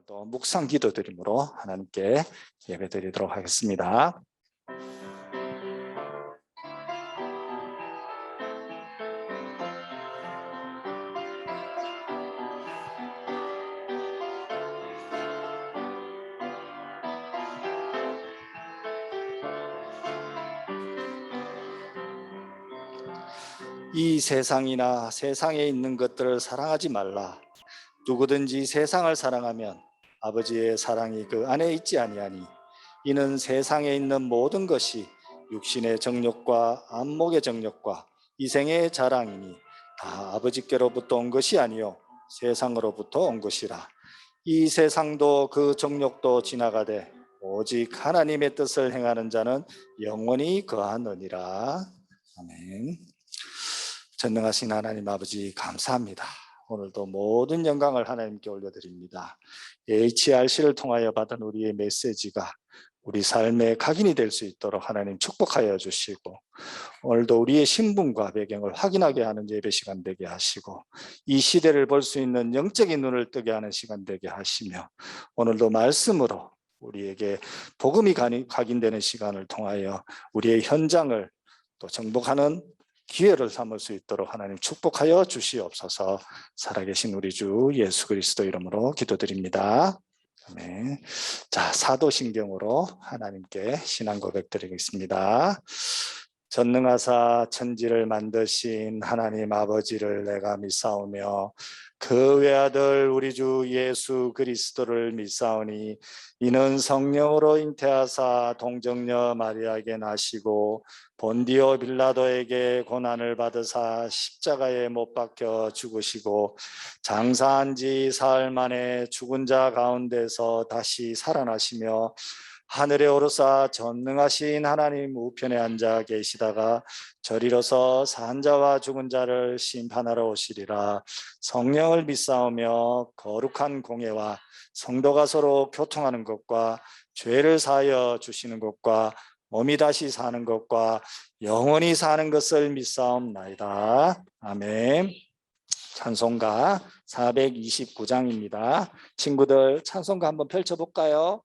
오늘도 묵상 기도드림으로 하나님께 예배드리도록 하겠습니다. 이 세상이나 세상에 있는 것들을 사랑하지 말라. 누구든지 세상을 사랑하면 아버지의 사랑이 그 안에 있지 아니하니 이는 세상에 있는 모든 것이 육신의 정욕과 안목의 정욕과 이생의 자랑이니 다 아버지께로부터 온 것이 아니요 세상으로부터 온 것이라. 이 세상도 그 정욕도 지나가되 오직 하나님의 뜻을 행하는 자는 영원히 거하느니라. 아멘. 전능하신 하나님 아버지 감사합니다. 오늘도 모든 영광을 하나님께 올려드립니다. HRC를 통하여 받은 우리의 메시지가 우리 삶의 각인이 될 수 있도록 하나님 축복하여 주시고, 오늘도 우리의 신분과 배경을 확인하게 하는 예배 시간 되게 하시고, 이 시대를 볼 수 있는 영적인 눈을 뜨게 하는 시간 되게 하시며, 오늘도 말씀으로 우리에게 복음이 각인되는 시간을 통하여 우리의 현장을 또 정복하는 기회를 삼을 수 있도록 하나님 축복하여 주시옵소서. 살아계신 우리 주 예수 그리스도 이름으로 기도드립니다. 아멘. 자, 사도신경으로 하나님께 신앙 고백 드리겠습니다. 전능하사 천지를 만드신 하나님 아버지를 내가 믿사오며 그 외아들 우리 주 예수 그리스도를 믿사오니 이는 성령으로 잉태하사 동정녀 마리아에게 나시고 본디오 빌라도에게 고난을 받으사 십자가에 못 박혀 죽으시고 장사한 지 사흘 만에 죽은 자 가운데서 다시 살아나시며 하늘에 오르사 전능하신 하나님 우편에 앉아 계시다가 저리로서 산 자와 죽은 자를 심판하러 오시리라. 성령을 믿사오며 거룩한 공예와 성도가 서로 교통하는 것과 죄를 사하여 주시는 것과 몸이 다시 사는 것과 영원히 사는 것을 믿사옵나이다. 아멘. 찬송가 429장입니다. 친구들 찬송가 한번 펼쳐볼까요?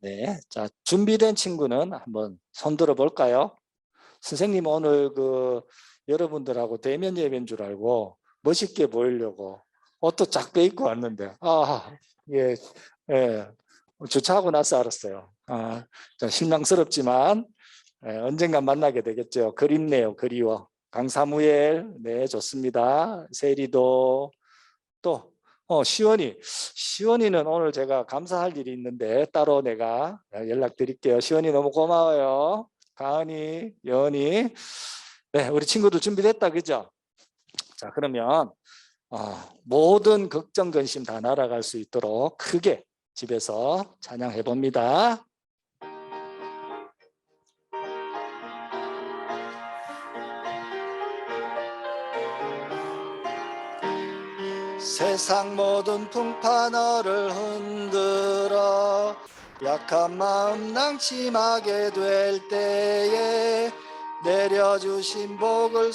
네, 자 준비된 친구는 한번 손 들어 볼까요? 선생님 오늘 여러분들하고 대면 예배인 줄 알고 멋있게 보이려고 옷도 쫙 빼입고 왔는데 예, 주차하고 나서 알았어요. 좀 실망스럽지만 언젠간 만나게 되겠죠. 그립네요. 그리워. 강사무엘, 네 좋습니다. 세리도 또 시원이는 오늘 제가 감사할 일이 있는데 따로 내가 연락드릴게요. 시원이 너무 고마워요. 가은이, 여은이, 네 우리 친구들 준비됐다 그죠? 자 그러면 모든 걱정 근심 다 날아갈 수 있도록 크게 집에서 찬양해 봅니다. 세상 모든 풍파 너를 흔들어 약한 마음 낭심하게 될 때에 내려주신 복을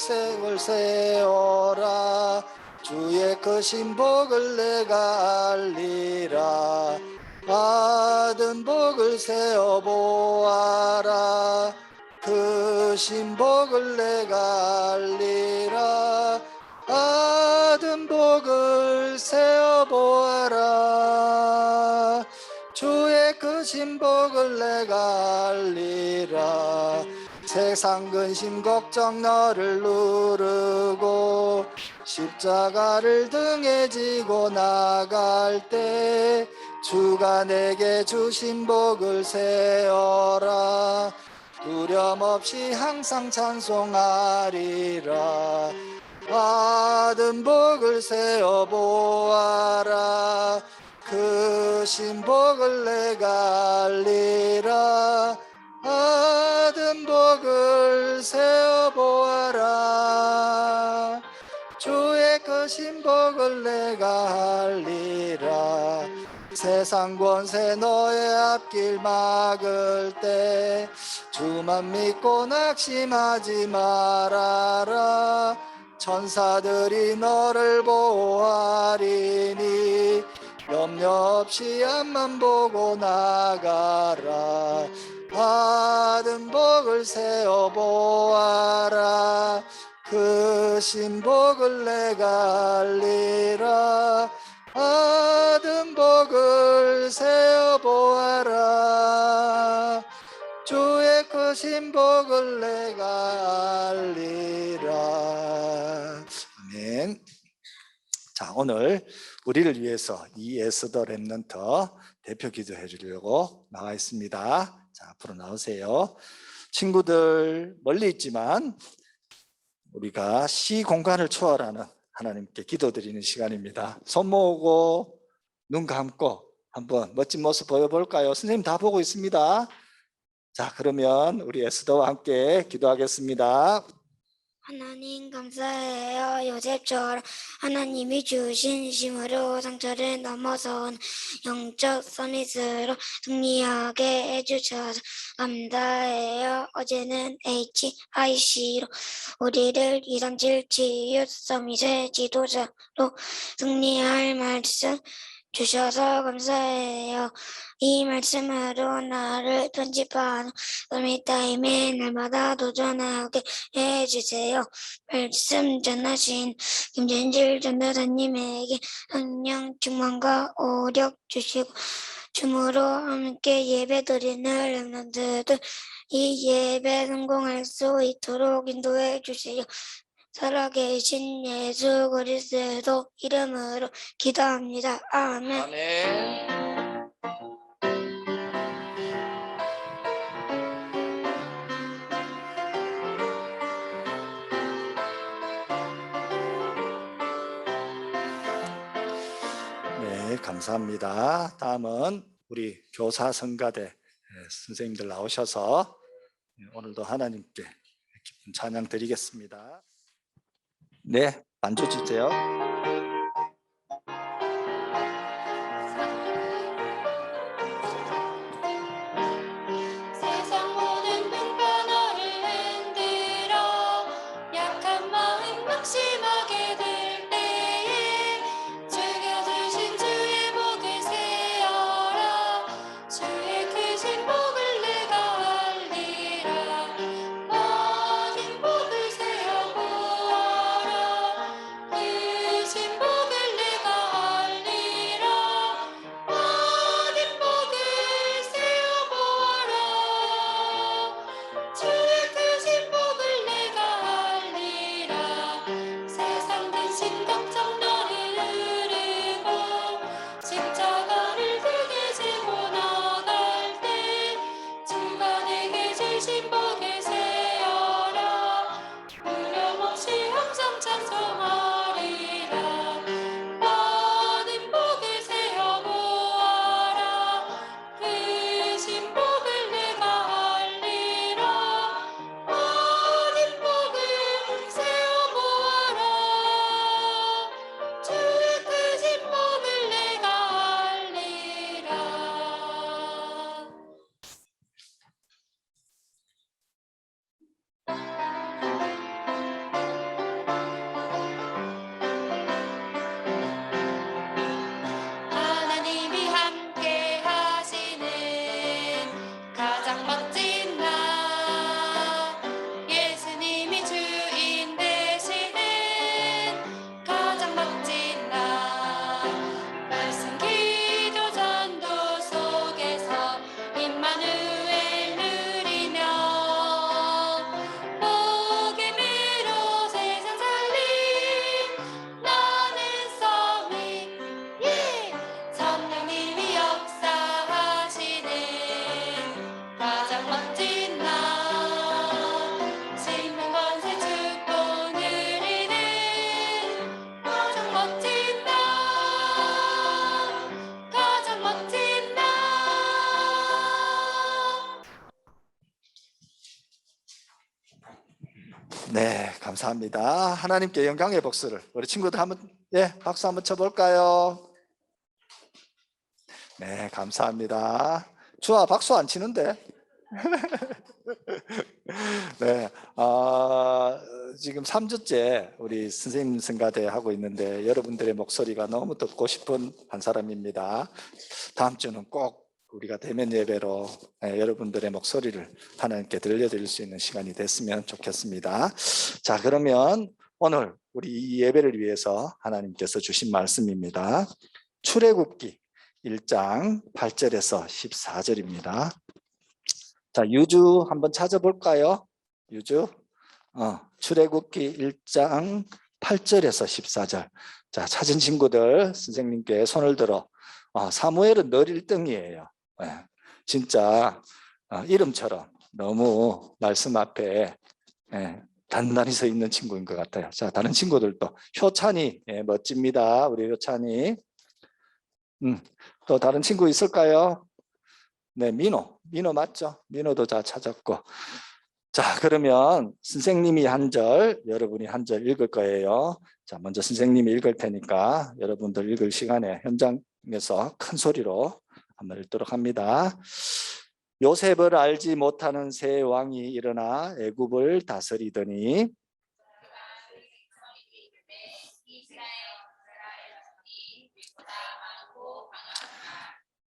세워라. 주의 크신 복을 내가 알리라. 받은 복을 세어보아라. 크신 복을 내가 알리라. 받은 복을 세어보아라. 주의 크신 복을 내가 알리라. 세상 근심 걱정 너를 누르고 십자가를 등에 지고 나갈 때 주가 내게 주신 복을 세어라. 두려움 없이 항상 찬송하리라. 받은 복을 세어보아라. 크신 복을 내가 알리라. 받은 복을 세어보아라. 주의 크신 복을 내가 알리라. 세상 권세 너의 앞길 막을 때 주만 믿고 낙심하지 말아라. 천사들이 너를 보호하리니 염려 없이 앞만 보고 나가라. 받은 복을 세어 보아라. 그 신복을 내가 알리라. 받은 복을 세어 보아라. 주의 그 신복을 내가 알리라. 아멘. 자, 오늘 우리를 위해서 이 에스더 렘넌트 대표 기도해 주려고 나와 있습니다. 자, 앞으로 나오세요. 친구들 멀리 있지만 우리가 시 공간을 초월하는 하나님께 기도드리는 시간입니다. 손 모으고 눈 감고 한번 멋진 모습 보여볼까요? 선생님 다 보고 있습니다. 자, 그러면 우리 에스더와 함께 기도하겠습니다. 하나님 감사해요. 요셉처럼 하나님이 주신 힘으로 상처를 넘어선 영적 서밋으로 승리하게 해주셔서 감사해요. 어제는 HIC로 우리를 237 치유 서밋의 지도자로 승리할 말씀 주셔서 감사해요. 이 말씀으로 나를 편집하는 서밋타임에 날마다 도전하게 해주세요. 말씀 전하신 김진질 전도사님에게 성령 충만과 오력 주시고 춤으로 함께 예배드리는 렘넌트들 이 예배 성공할 수 있도록 인도해 주세요. 살아계신 예수 그리스도 이름으로 기도합니다. 아멘. 아멘. 네, 감사합니다. 다음은 우리 교사 성가대 선생님들 나오셔서 오늘도 하나님께 기쁜 찬양 드리겠습니다. 네, 반주 주세요. 세상 모든 등변화를 흔들어 약한 마음 낙심하게 될 때에 주가 주신 주의 복을 세어라. 주의 크신 복을 내가 알리라. 모든 복을 세어 보아라. 크신 복을 내가 알리라. 모든 복을 세어 보아라. 주의 크신 복을 내가 알리라. 세상 근심 걱정 너를 흐르고 십자가를 크게 지고 나갈 때 주가 내게 주신 복을 세어라. 두려움 없이 항상 찬송하리라. 모든 복을 세어 보아라. 크신 복을 내가 알리라. 모든 복을 세어 보아라. 주의 크신 복을 내가 알리라. 하나님이 함께 하시는 가장 멋진 날, 예수님이 주인 되시는 가장 멋진 날, 말씀 기도 전도 속에서 임마누엘 누리며 복음으로 세상 살림 나는 서밋 성령님이 역사하시는 가장 멋진 날, 신명 권세 축복 누리는 가장 멋진 날, 가장 멋진 날. 네, 감사합니다. 하나님께 영광의 복수를 우리 친구들 한번 박수 한번 쳐볼까요? 네, 감사합니다. 주아 박수 안 치는데? 네, 지금 3주째 우리 선생님 성가대 하고 있는데 여러분들의 목소리가 너무 듣고 싶은 한 사람입니다. 다음 주는 꼭 우리가 대면 예배로 여러분들의 목소리를 하나님께 들려드릴 수 있는 시간이 됐으면 좋겠습니다. 자, 그러면 오늘 우리 이 예배를 위해서 하나님께서 주신 말씀입니다. 출애굽기 1장 8절에서 14절입니다. 자, 유주 한번 찾아볼까요? 유주. 출애굽기 1장 8절에서 14절. 자, 찾은 친구들 선생님께 손을 들어. 사무엘은 늘 1등이에요. 진짜 이름처럼 너무 말씀 앞에 단단히 서 있는 친구인 것 같아요. 자, 다른 친구들도 효찬이 멋집니다. 우리 효찬이. 또 다른 친구 있을까요? 네, 민호 맞죠? 민호도 다 찾았고. 자, 그러면 선생님이 한 절, 여러분이 한 절 읽을 거예요. 자, 먼저 선생님이 읽을 테니까 여러분들 읽을 시간에 현장에서 큰 소리로 한번 읽도록 합니다. 요셉을 알지 못하는 새 왕이 일어나 애굽을 다스리더니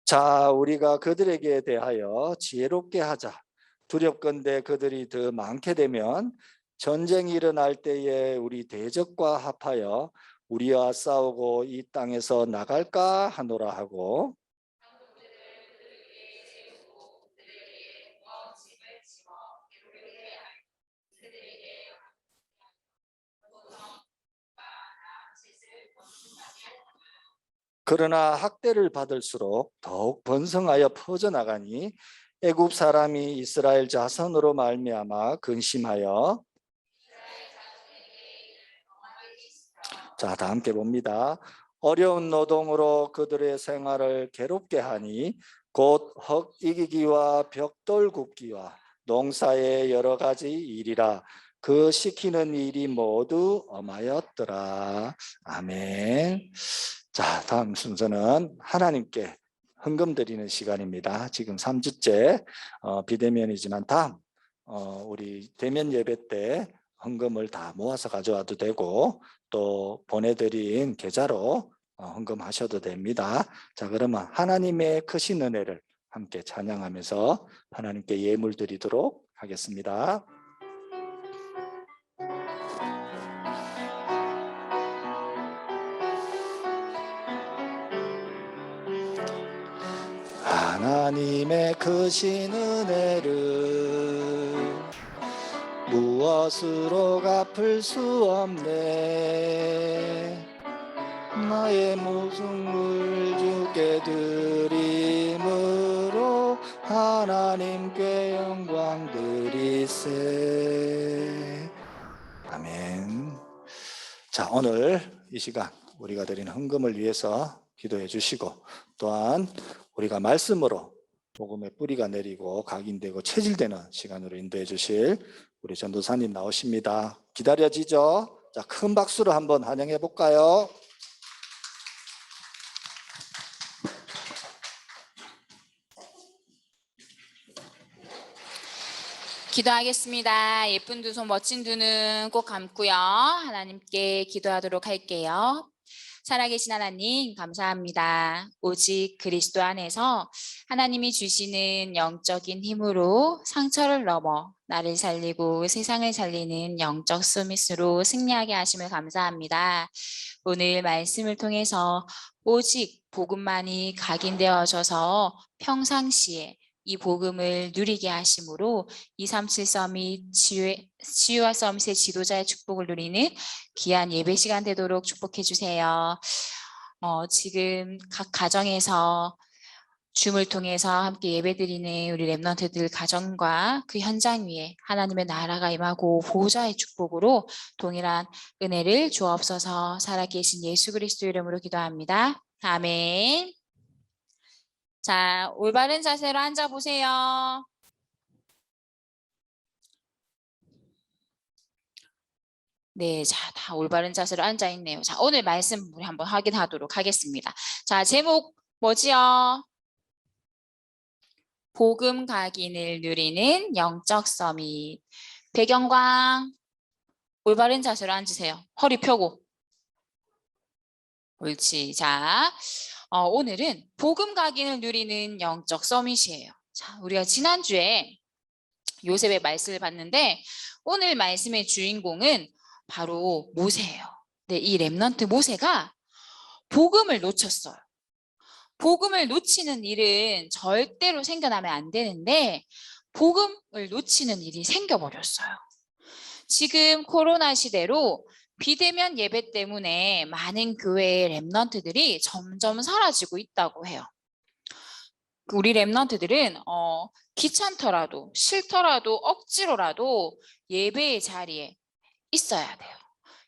자, 우리가 그들에게 대하여 지혜롭게 하자. 두렵건대 그들이 더 많게 되면 전쟁이 일어날 때에 우리 대적과 합하여 우리와 싸우고 이 땅에서 나갈까 하노라 하고 그러나 학대를 받을수록 더욱 번성하여 퍼져나가니 애굽 사람이 이스라엘 자손으로 말미암아 근심하여 자, 다 함께 봅니다. 어려운 노동으로 그들의 생활을 괴롭게 하니 곧 흙 이기기와 벽돌 굽기와 농사의 여러 가지 일이라 그 시키는 일이 모두 엄하였더라. 아멘. 자, 다음 순서는 하나님께 헌금 드리는 시간입니다. 지금 3주째 비대면이지만 다음 우리 대면 예배 때 헌금을 다 모아서 가져와도 되고 또 보내드린 계좌로 헌금하셔도 됩니다. 자, 그러면 하나님의 크신 은혜를 함께 찬양하면서 하나님께 예물 드리도록 하겠습니다. 하나님의 크신 은혜를 무엇으로 갚을 수 없네. 나의 목숨을 주께 드림으로 하나님께 영광 드리세. 아멘. 자, 오늘 이 시간 우리가 드리는 헌금을 위해서 기도해 주시고 또한 우리가 말씀으로 복음의 뿌리가 내리고 각인되고 체질되는 시간으로 인도해 주실 우리 전도사님 나오십니다. 기다려지죠? 자, 큰 박수로 한번 환영해 볼까요? 기도하겠습니다. 예쁜 두 손, 멋진 두 눈 꼭 감고요. 하나님께 기도하도록 할게요. 살아계신 하나님 감사합니다. 오직 그리스도 안에서 하나님이 주시는 영적인 힘으로 상처를 넘어 나를 살리고 세상을 살리는 영적 서밋으로 승리하게 하심을 감사합니다. 오늘 말씀을 통해서 오직 복음만이 각인되어져서 평상시에 이 복음을 누리게 하심으로 237 서밋 치유와 서밋의 지도자의 축복을 누리는 귀한 예배 시간 되도록 축복해 주세요. 지금 각 가정에서 줌을 통해서 함께 예배드리는 우리 렘넌트들 가정과 그 현장 위에 하나님의 나라가 임하고 보좌의 축복으로 동일한 은혜를 주옵소서. 살아계신 예수 그리스도 이름으로 기도합니다. 아멘. 자, 올바른 자세로 앉아보세요. 네, 자, 다 올바른 자세로 앉아있네요. 자, 오늘 말씀 우리 한번 확인하도록 하겠습니다. 자, 제목 뭐지요? 복음 각인을 누리는 영적 서밋. 배경광 올바른 자세로 앉으세요. 허리 펴고. 옳지. 자, 오늘은 복음 각인을 누리는 영적 서밋이에요. 자, 우리가 지난주에 요셉의 말씀을 봤는데 오늘 말씀의 주인공은 바로 모세예요. 네, 이 렘넌트 모세가 복음을 놓쳤어요. 복음을 놓치는 일은 절대로 생겨나면 안 되는데 복음을 놓치는 일이 생겨버렸어요. 지금 코로나 시대로 비대면 예배 때문에 많은 교회의 렘넌트들이 점점 사라지고 있다고 해요. 우리 렘넌트들은 귀찮더라도 싫더라도 억지로라도 예배의 자리에 있어야 돼요.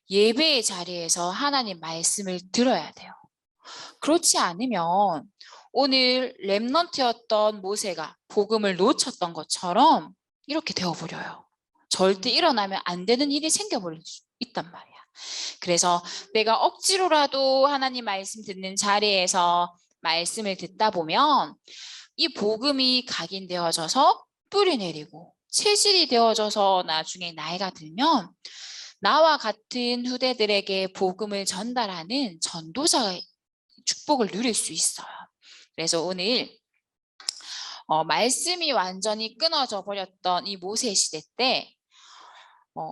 예배의 자리에서 하나님 말씀을 들어야 돼요. 그렇지 않으면 오늘 렘넌트였던 모세가 복음을 놓쳤던 것처럼 이렇게 되어버려요. 절대 일어나면 안 되는 일이 생겨버릴 수 있단 말이야. 그래서 내가 억지로라도 하나님 말씀 듣는 자리에서 말씀을 듣다 보면 이 복음이 각인되어져서 뿌리 내리고 체질이 되어져서 나중에 나이가 들면 나와 같은 후대들에게 복음을 전달하는 전도자의 축복을 누릴 수 있어요. 그래서 오늘 말씀이 완전히 끊어져 버렸던 이 모세 시대 때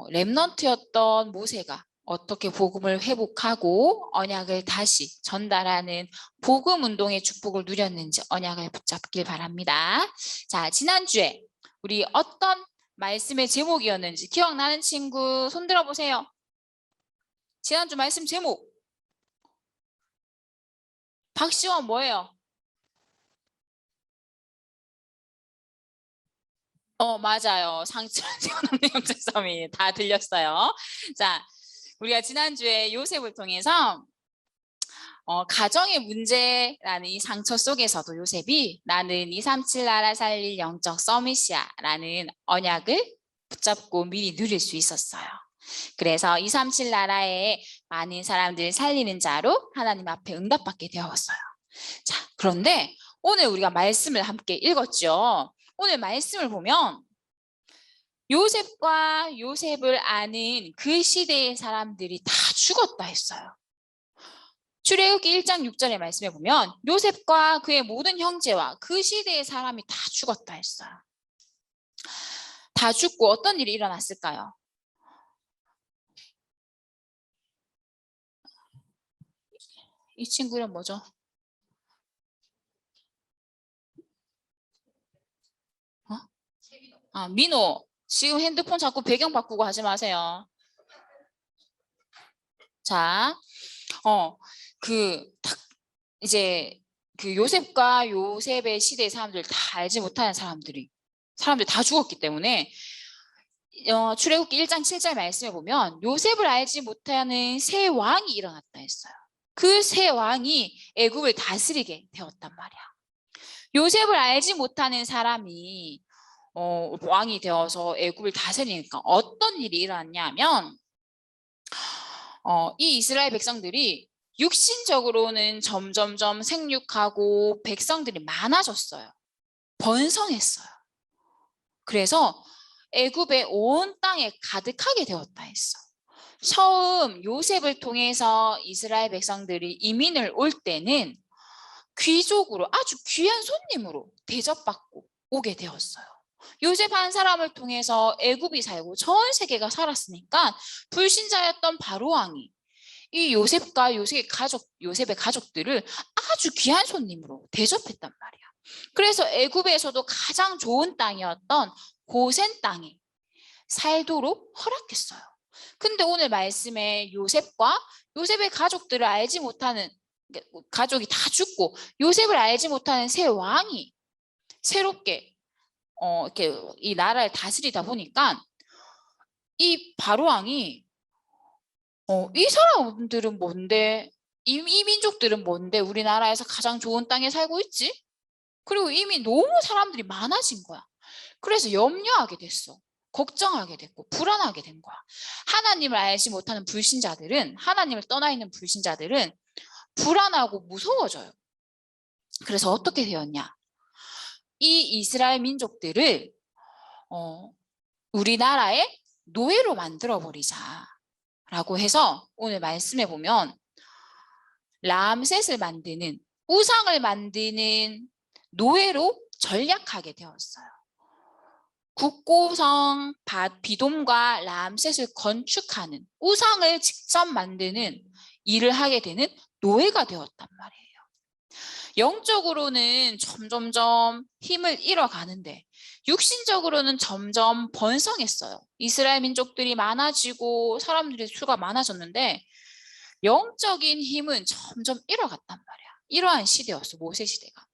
렘넌트였던 모세가 어떻게 복음을 회복하고 언약을 다시 전달하는 복음 운동의 축복을 누렸는지 언약을 붙잡길 바랍니다. 자, 지난주에 우리 어떤 말씀의 제목이었는지 기억나는 친구 손 들어보세요. 지난주 말씀 제목. 박시원 뭐예요? 맞아요. 상처를 뛰어넘는 영적 서밋 다 들렸어요. 자, 우리가 지난주에 요셉을 통해서 가정의 문제라는 이 상처 속에서도 요셉이 나는 237 나라 살릴 영적 서밋이야 라는 언약을 붙잡고 미리 누릴 수 있었어요. 그래서 237 나라의 많은 사람들을 살리는 자로 하나님 앞에 응답받게 되었어요. 자, 그런데 오늘 우리가 말씀을 함께 읽었죠. 오늘 말씀을 보면 요셉과 요셉을 아는 그 시대의 사람들이 다 죽었다 했어요. 출애굽기 1장 6절의 말씀에 보면 요셉과 그의 모든 형제와 그 시대의 사람이 다 죽었다 했어요. 다 죽고 어떤 일이 일어났을까요? 이 친구 이름 뭐죠? 민호. 지금 핸드폰 자꾸 배경 바꾸고 하지 마세요. 자, 이제 그 요셉과 요셉의 시대의 사람들 다 알지 못하는 사람들 다 죽었기 때문에 출애굽기 1장 7절 말씀에 보면 요셉을 알지 못하는 새 왕이 일어났다 했어요. 그 새 왕이 애굽을 다스리게 되었단 말이야. 요셉을 알지 못하는 사람이 왕이 되어서 애굽을 다스리니까 어떤 일이 일어났냐면 이 이스라엘 백성들이 육신적으로는 점점점 생육하고 백성들이 많아졌어요. 번성했어요. 그래서 애굽의 온 땅에 가득하게 되었다 했어. 처음 요셉을 통해서 이스라엘 백성들이 이민을 올 때는 귀족으로 아주 귀한 손님으로 대접받고 오게 되었어요. 요셉 한 사람을 통해서 애굽이 살고 전 세계가 살았으니까 불신자였던 바로 왕이 이 요셉과 요셉의 가족들을 아주 귀한 손님으로 대접했단 말이야. 그래서 애굽에서도 가장 좋은 땅이었던 고센 땅에 살도록 허락했어요. 근데 오늘 말씀에 요셉과 요셉의 가족들을 알지 못하는 가족이 다 죽고 요셉을 알지 못하는 새 왕이 새롭게 이렇게 이 나라를 다스리다 보니까 이 바로 왕이 이 사람들은 뭔데 이 민족들은 뭔데 우리나라에서 가장 좋은 땅에 살고 있지? 그리고 이미 너무 사람들이 많아진 거야. 그래서 염려하게 됐어. 걱정하게 됐고 불안하게 된 거야. 하나님을 알지 못하는 불신자들은 하나님을 떠나 있는 불신자들은 불안하고 무서워져요. 그래서 어떻게 되었냐? 이 이스라엘 민족들을 우리나라의 노예로 만들어 버리자라고 해서 오늘 말씀해 보면 람셋을 만드는, 우상을 만드는 노예로 전략하게 되었어요. 국고성 비돔과 람셋을 건축하는, 우상을 직접 만드는 일을 하게 되는 노예가 되었단 말이에요. 영적으로는 점점점 힘을 잃어가는데 육신적으로는 점점 번성했어요. 이스라엘 민족들이 많아지고 사람들의 수가 많아졌는데 영적인 힘은 점점 잃어갔단 말이야. 이러한 시대였어, 모세 시대가.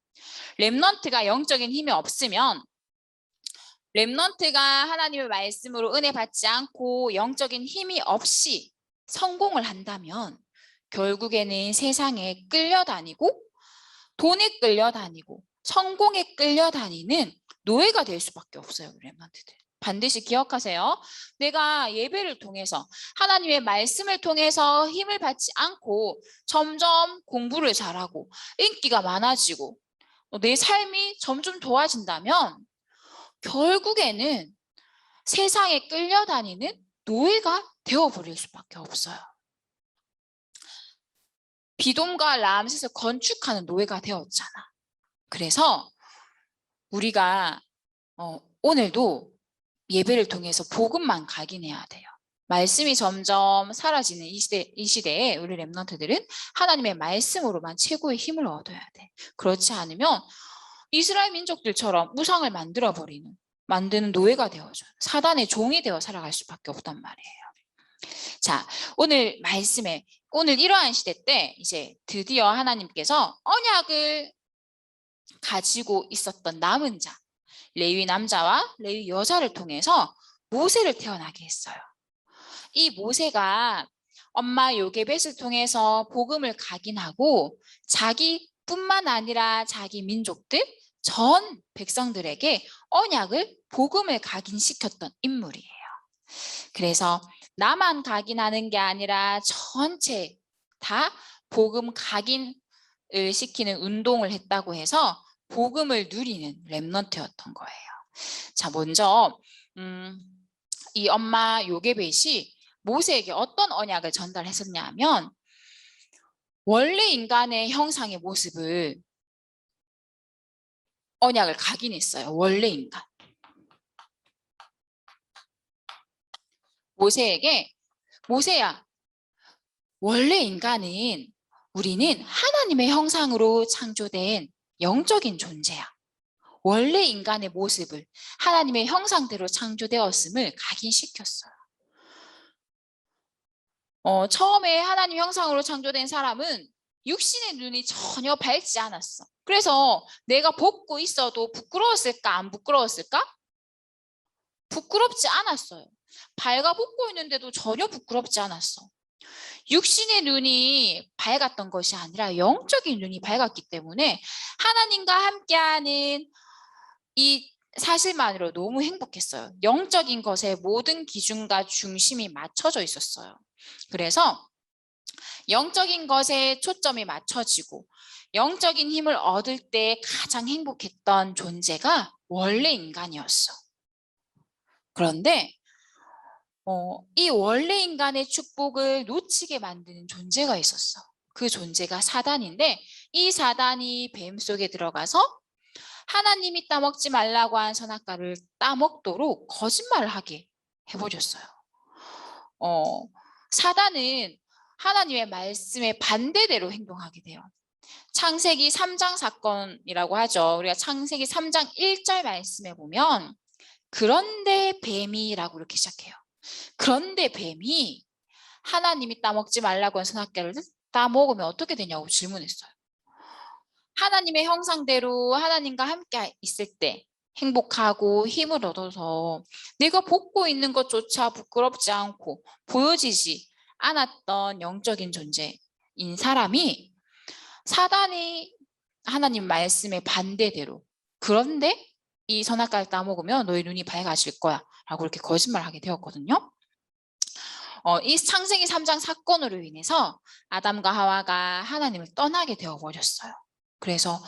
렘넌트가 영적인 힘이 없으면, 렘넌트가 하나님의 말씀으로 은혜 받지 않고 영적인 힘이 없이 성공을 한다면 결국에는 세상에 끌려다니고 돈에 끌려다니고 성공에 끌려다니는 노예가 될 수밖에 없어요. 렘넌트들. 반드시 기억하세요. 내가 예배를 통해서 하나님의 말씀을 통해서 힘을 받지 않고 점점 공부를 잘하고 인기가 많아지고 내 삶이 점점 좋아진다면 결국에는 세상에 끌려다니는 노예가 되어버릴 수밖에 없어요. 비돔과 람셋을 건축하는 노예가 되었잖아. 그래서 우리가 오늘도 예배를 통해서 복음만 각인해야 돼요. 말씀이 점점 사라지는 이 시대에 우리 렘넌트들은 하나님의 말씀으로만 최고의 힘을 얻어야 돼. 그렇지 않으면 이스라엘 민족들처럼 우상을 만드는 노예가 되어져, 사단의 종이 되어 살아갈 수밖에 없단 말이에요. 자, 오늘 말씀에, 오늘 이러한 시대 때 이제 드디어 하나님께서 언약을 가지고 있었던 남은 자, 레위 남자와 레위 여자를 통해서 모세를 태어나게 했어요. 이 모세가 엄마 요게벳을 통해서 복음을 각인하고 자기뿐만 아니라 자기 민족들 전 백성들에게 언약을, 복음을 각인시켰던 인물이에요. 그래서 나만 각인하는 게 아니라 전체 다 복음 각인을 시키는 운동을 했다고 해서 복음을 누리는 렘넌트였던 거예요. 자, 먼저 이 엄마 요게벳이 모세에게 어떤 언약을 전달했었냐면 원래 인간의 형상의 모습을 언약을 각인했어요. 원래 인간. 모세에게, 모세야, 원래 인간은, 우리는 하나님의 형상으로 창조된 영적인 존재야. 원래 인간의 모습을 하나님의 형상대로 창조되었음을 각인시켰어요. 처음에 하나님 형상으로 창조된 사람은 육신의 눈이 전혀 밝지 않았어. 그래서 내가 벗고 있어도 부끄러웠을까, 안 부끄러웠을까? 부끄럽지 않았어요. 밝아 벗고 있는데도 전혀 부끄럽지 않았어. 육신의 눈이 밝았던 것이 아니라 영적인 눈이 밝았기 때문에 하나님과 함께하는 이 사실만으로 너무 행복했어요. 영적인 것에 모든 기준과 중심이 맞춰져 있었어요. 그래서 영적인 것에 초점이 맞춰지고 영적인 힘을 얻을 때 가장 행복했던 존재가 원래 인간이었어. 그런데 이 원래 인간의 축복을 놓치게 만드는 존재가 있었어. 그 존재가 사단인데 이 사단이 뱀 속에 들어가서 하나님이 따먹지 말라고 한 선악과를 따먹도록 거짓말을 하게 해버렸어요. 사단은 하나님의 말씀에 반대대로 행동하게 돼요. 창세기 3장 사건이라고 하죠. 우리가 창세기 3장 1절 말씀에 보면 그런데 뱀이라고 이렇게 시작해요. 그런데 뱀이 하나님이 따먹지 말라고 한 선악과를 따먹으면 어떻게 되냐고 질문했어요. 하나님의 형상대로 하나님과 함께 있을 때 행복하고 힘을 얻어서 내가 벗고 있는 것조차 부끄럽지 않고 보여지지 않았던 영적인 존재인 사람이 사단이 하나님 말씀의 반대대로 그런데 이 선악과를 따먹으면 너의 눈이 밝아질 거야 라고 이렇게 거짓말하게 되었거든요. 이 창세기 3장 사건으로 인해서 아담과 하와가 하나님을 떠나게 되어버렸어요. 그래서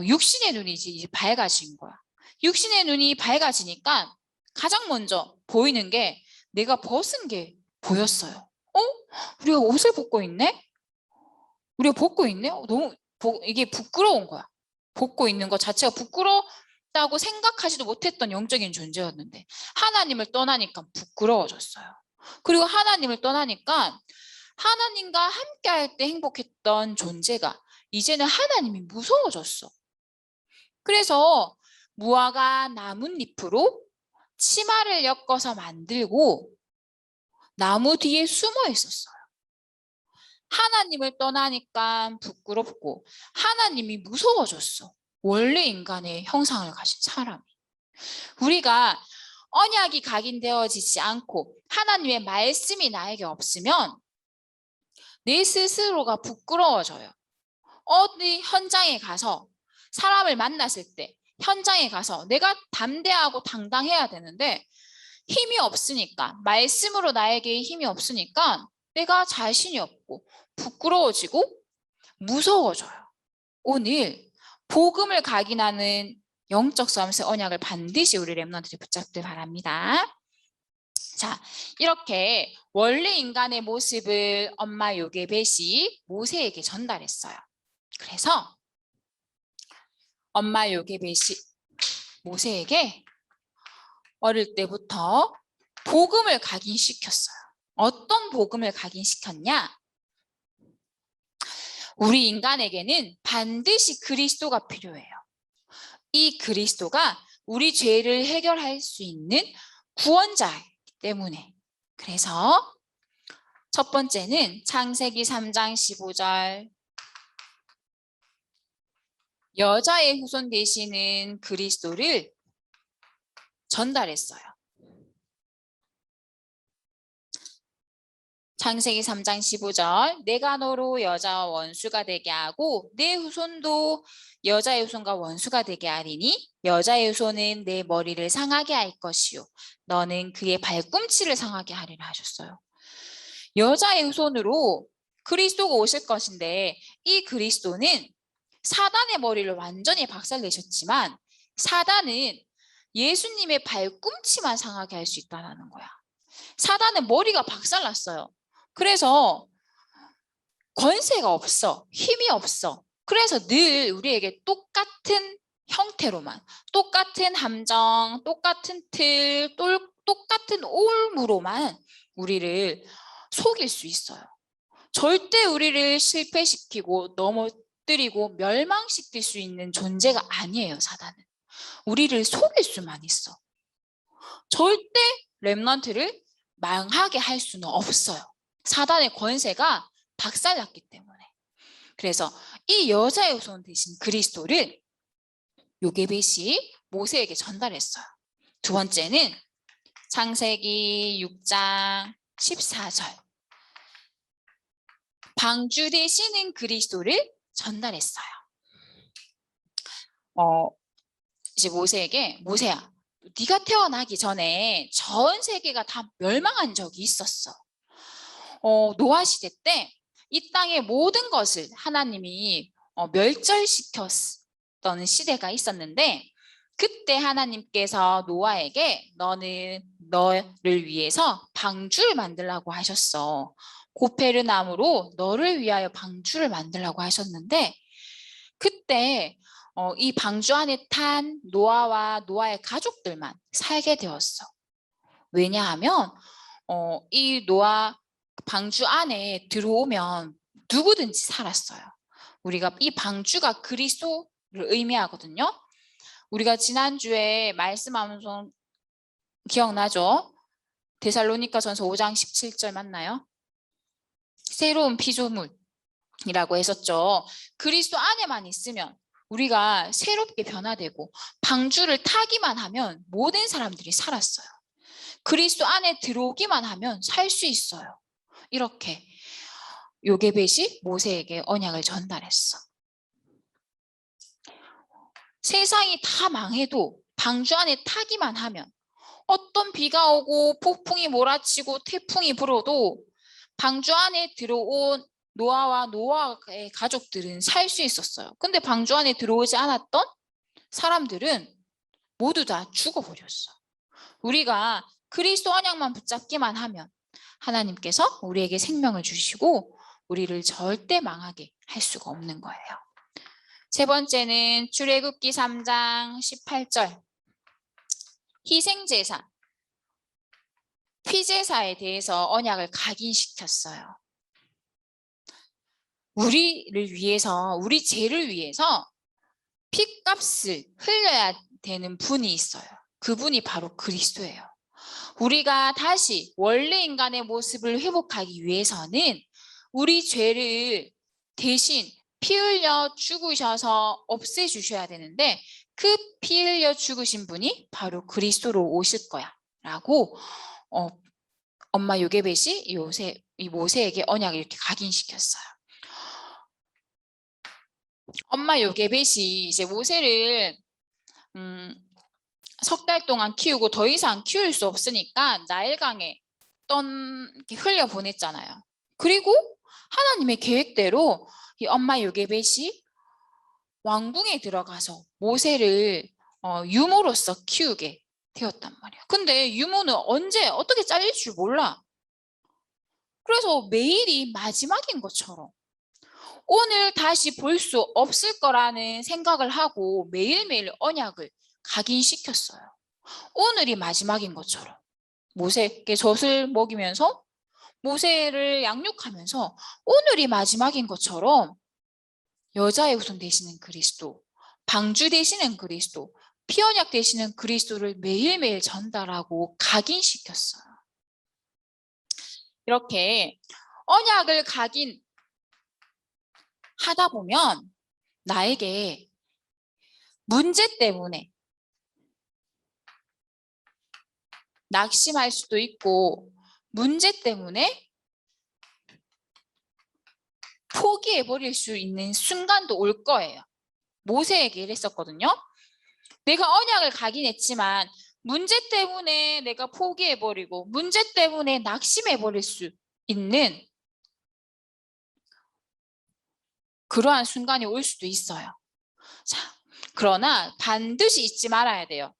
육신의 눈이 이제 밝아진 거야. 육신의 눈이 밝아지니까 가장 먼저 보이는 게 내가 벗은 게 보였어요. 우리가 옷을 벗고 있네? 우리가 벗고 있네? 너무 이게 부끄러운 거야. 벗고 있는 것 자체가 부끄럽다고 생각하지도 못했던 영적인 존재였는데 하나님을 떠나니까 부끄러워졌어요. 그리고 하나님을 떠나니까 하나님과 함께 할 때 행복했던 존재가 이제는 하나님이 무서워졌어. 그래서 무화과 나뭇잎으로 치마를 엮어서 만들고 나무 뒤에 숨어 있었어요. 하나님을 떠나니까 부끄럽고 하나님이 무서워졌어. 원래 인간의 형상을 가진 사람이. 우리가 언약이 각인되어지지 않고 하나님의 말씀이 나에게 없으면 내 스스로가 부끄러워져요. 어디 현장에 가서 사람을 만났을 때 현장에 가서 내가 담대하고 당당해야 되는데 힘이 없으니까, 말씀으로 나에게 힘이 없으니까 내가 자신이 없고 부끄러워지고 무서워져요. 오늘 복음을 각인하는 영적 싸움의 언약을 반드시 우리 렘넌트들이 붙잡길 바랍니다. 자, 이렇게 원래 인간의 모습을 엄마 요게벳이 모세에게 전달했어요. 그래서 엄마 요게벳이 모세에게 어릴 때부터 복음을 각인시켰어요. 어떤 복음을 각인시켰냐? 우리 인간에게는 반드시 그리스도가 필요해요. 이 그리스도가 우리 죄를 해결할 수 있는 구원자이기 때문에. 그래서 첫 번째는 창세기 3장 15절 여자의 후손 되시는 그리스도를 전달했어요. 창세기 3장 15절 내가 너로 여자와 원수가 되게 하고 내 후손도 여자의 후손과 원수가 되게 하리니 여자의 후손은 내 머리를 상하게 할 것이요 너는 그의 발꿈치를 상하게 하리라 하셨어요. 여자의 후손으로 그리스도가 오실 것인데 이 그리스도는 사단의 머리를 완전히 박살내셨지만 사단은 예수님의 발꿈치만 상하게 할 수 있다는 거야. 사단은 머리가 박살났어요. 그래서 권세가 없어. 힘이 없어. 그래서 늘 우리에게 똑같은 형태로만, 똑같은 함정, 똑같은 틀, 똑같은 올무로만 우리를 속일 수 있어요. 절대 우리를 실패시키고 넘어뜨리고 멸망시킬 수 있는 존재가 아니에요, 사단은. 우리를 속일 수만 있어. 절대 렘넌트를 망하게 할 수는 없어요. 사단의 권세가 박살났기 때문에. 그래서 이 여자의 후손 대신 그리스도를 요게벳이 모세에게 전달했어요. 두 번째는 창세기 6장 14절 방주 되시는 그리스도를 전달했어요. 이제 모세에게 모세야, 네가 태어나기 전에 전 세계가 다 멸망한 적이 있었어. 노아 시대 때 이 땅의 모든 것을 하나님이 멸절시켰던 시대가 있었는데 그때 하나님께서 노아에게 너는 너를 위해서 방주를 만들라고 하셨어. 고페르 나무로 너를 위하여 방주를 만들라고 하셨는데 그때 이 방주 안에 탄 노아와 노아의 가족들만 살게 되었어. 왜냐하면 이 노아 방주 안에 들어오면 누구든지 살았어요. 우리가 이 방주가 그리스도를 의미하거든요. 우리가 지난주에 말씀하면서 기억나죠? 데살로니가전서 5장 17절 맞나요? 새로운 피조물이라고 했었죠. 그리스도 안에만 있으면 우리가 새롭게 변화되고 방주를 타기만 하면 모든 사람들이 살았어요. 그리스도 안에 들어오기만 하면 살 수 있어요. 이렇게 요게벳이 모세에게 언약을 전달했어. 세상이 다 망해도 방주 안에 타기만 하면 어떤 비가 오고 폭풍이 몰아치고 태풍이 불어도 방주 안에 들어온 노아와 노아의 가족들은 살 수 있었어요. 근데 방주 안에 들어오지 않았던 사람들은 모두 다 죽어버렸어. 우리가 그리스도 언약만 붙잡기만 하면 하나님께서 우리에게 생명을 주시고 우리를 절대 망하게 할 수가 없는 거예요. 세 번째는 출애굽기 3장 18절 희생제사, 피제사에 대해서 언약을 각인시켰어요. 우리를 위해서, 우리 죄를 위해서 핏값을 흘려야 되는 분이 있어요. 그분이 바로 그리스도예요. 우리가 다시 원래 인간의 모습을 회복하기 위해서는 우리 죄를 대신 피 흘려 죽으셔서 없애주셔야 되는데 그 피 흘려 죽으신 분이 바로 그리스도로 오실 거야 라고 엄마 요게벳이 이 모세에게 언약을 이렇게 각인시켰어요. 엄마 요게벳이 이제 모세를 석 달 동안 키우고 더 이상 키울 수 없으니까 나일강에 이렇게 흘려 보냈잖아요. 그리고 하나님의 계획대로 이 엄마 요게벳이 왕궁에 들어가서 모세를 유모로서 키우게 되었단 말이야. 근데 유모는 언제 어떻게 잘릴 줄 몰라. 그래서 매일이 마지막인 것처럼 오늘 다시 볼 수 없을 거라는 생각을 하고 매일매일 언약을 각인시켰어요. 오늘이 마지막인 것처럼 모세에게 젖을 먹이면서 모세를 양육하면서 오늘이 마지막인 것처럼 여자의 후손 되시는 그리스도, 방주 되시는 그리스도, 피언약 되시는 그리스도를 매일매일 전달하고 각인시켰어요. 이렇게 언약을 각인하다 보면 나에게 문제 때문에 낙심할 수도 있고 문제 때문에 포기해버릴 수 있는 순간도 올 거예요. 모세에게 이랬었거든요. 내가 언약을 각인했지만 문제 때문에 내가 포기해버리고 문제 때문에 낙심해버릴 수 있는 그러한 순간이 올 수도 있어요. 자, 그러나 반드시 잊지 말아야 돼요.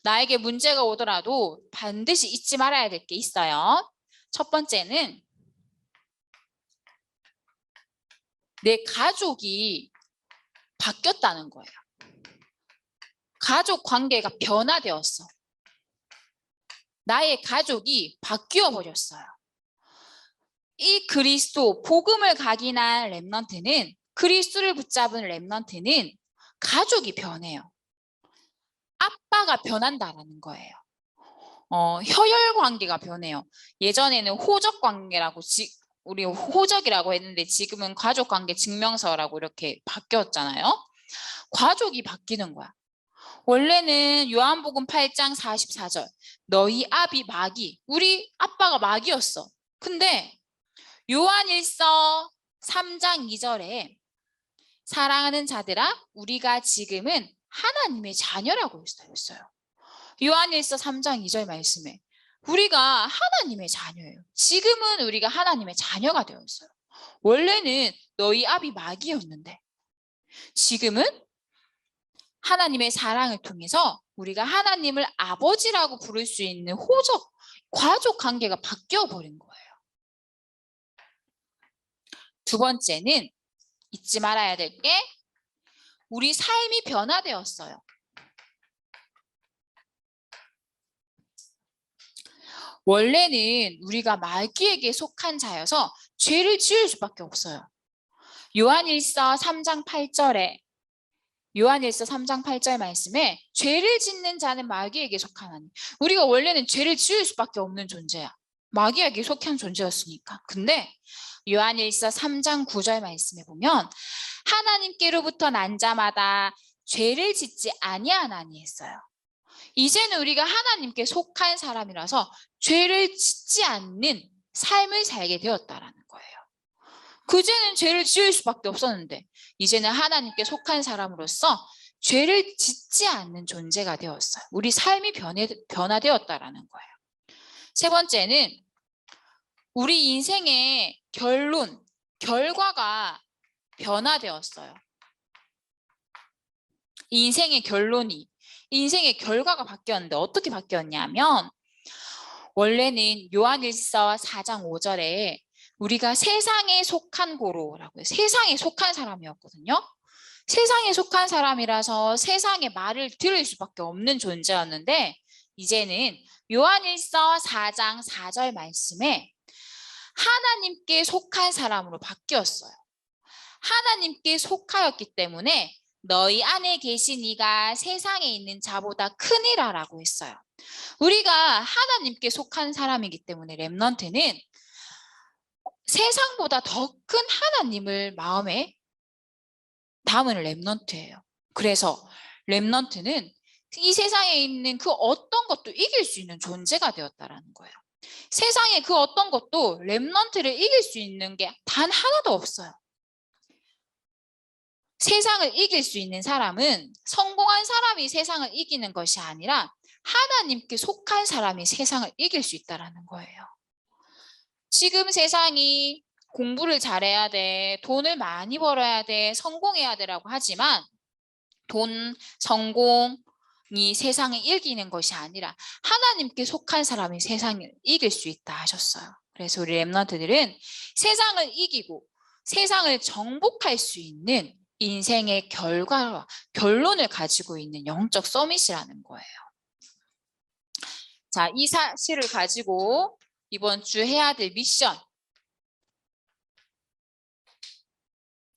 나에게 문제가 오더라도 반드시 잊지 말아야 될 게 있어요. 첫 번째는 내 가족이 바뀌었다는 거예요. 가족 관계가 변화되었어. 나의 가족이 바뀌어 버렸어요. 이 그리스도, 복음을 각인한 렘넌트는, 그리스도를 붙잡은 렘넌트는 가족이 변해요. 아빠가 변한다라는 거예요. 혈연 관계가 변해요. 예전에는 호적 관계라고 우리 호적이라고 했는데 지금은 가족 관계 증명서라고 이렇게 바뀌었잖아요. 가족이 바뀌는 거야. 원래는 요한복음 8장 44절 너희 아비 마귀, 우리 아빠가 마귀였어. 근데 요한일서 3장 2절에 사랑하는 자들아 우리가 지금은 하나님의 자녀라고 했어요. 요한일서 3장 2절 말씀에 우리가 하나님의 자녀예요. 지금은 우리가 하나님의 자녀가 되었어요. 원래는 너희 아비 마귀였는데 지금은 하나님의 사랑을 통해서 우리가 하나님을 아버지라고 부를 수 있는 호적, 가족 관계가 바뀌어 버린 거예요. 두 번째는 잊지 말아야 될 게 우리 삶이 변화되었어요. 원래는 우리가 마귀에게 속한 자여서 죄를 지을 수밖에 없어요. 요한일서 3장 8절에 요한일서 3장 8절 말씀에 죄를 짓는 자는 마귀에게 속하나니 우리가 원래는 죄를 지을 수밖에 없는 존재야. 마귀에게 속한 존재였으니까. 근데 요한일서 3장 9절 말씀에 보면 하나님께로부터 난 자마다 죄를 짓지 아니하나니 했어요. 이제는 우리가 하나님께 속한 사람이라서 죄를 짓지 않는 삶을 살게 되었다라는 거예요. 그전에는 죄를 지을 수밖에 없었는데 이제는 하나님께 속한 사람으로서 죄를 짓지 않는 존재가 되었어요. 우리 삶이 변화되었다라는 거예요. 세 번째는 우리 인생의 결과가 변화되었어요. 인생의 결과가 바뀌었는데 어떻게 바뀌었냐면 원래는 요한일서 4장 5절에 우리가 세상에 속한 고로라고 해요. 세상에 속한 사람이었거든요. 세상에 속한 사람이라서 세상의 말을 들을 수밖에 없는 존재였는데 이제는 요한일서 4장 4절 말씀에 하나님께 속한 사람으로 바뀌었어요. 하나님께 속하였기 때문에 너희 안에 계신 이가 세상에 있는 자보다 크니라라고 했어요. 우리가 하나님께 속한 사람이기 때문에 렘넌트는 세상보다 더 큰 하나님을 마음에 담은 렘넌트예요. 그래서 렘넌트는 이 세상에 있는 그 어떤 것도 이길 수 있는 존재가 되었다라는 거예요. 세상에 그 어떤 것도 렘넌트를 이길 수 있는 게 단 하나도 없어요. 세상을 이길 수 있는 사람은 성공한 사람이 세상을 이기는 것이 아니라 하나님께 속한 사람이 세상을 이길 수 있다는 거예요. 지금 세상이 공부를 잘해야 돼, 돈을 많이 벌어야 돼, 성공해야 되라고 하지만 돈, 성공이 세상을 이기는 것이 아니라 하나님께 속한 사람이 세상을 이길 수 있다 하셨어요. 그래서 우리 렘넌트들은 세상을 이기고 세상을 정복할 수 있는 인생의 결론을 가지고 있는 영적 서밋이라는 거예요. 자, 이 사실을 가지고 이번 주 해야 될 미션.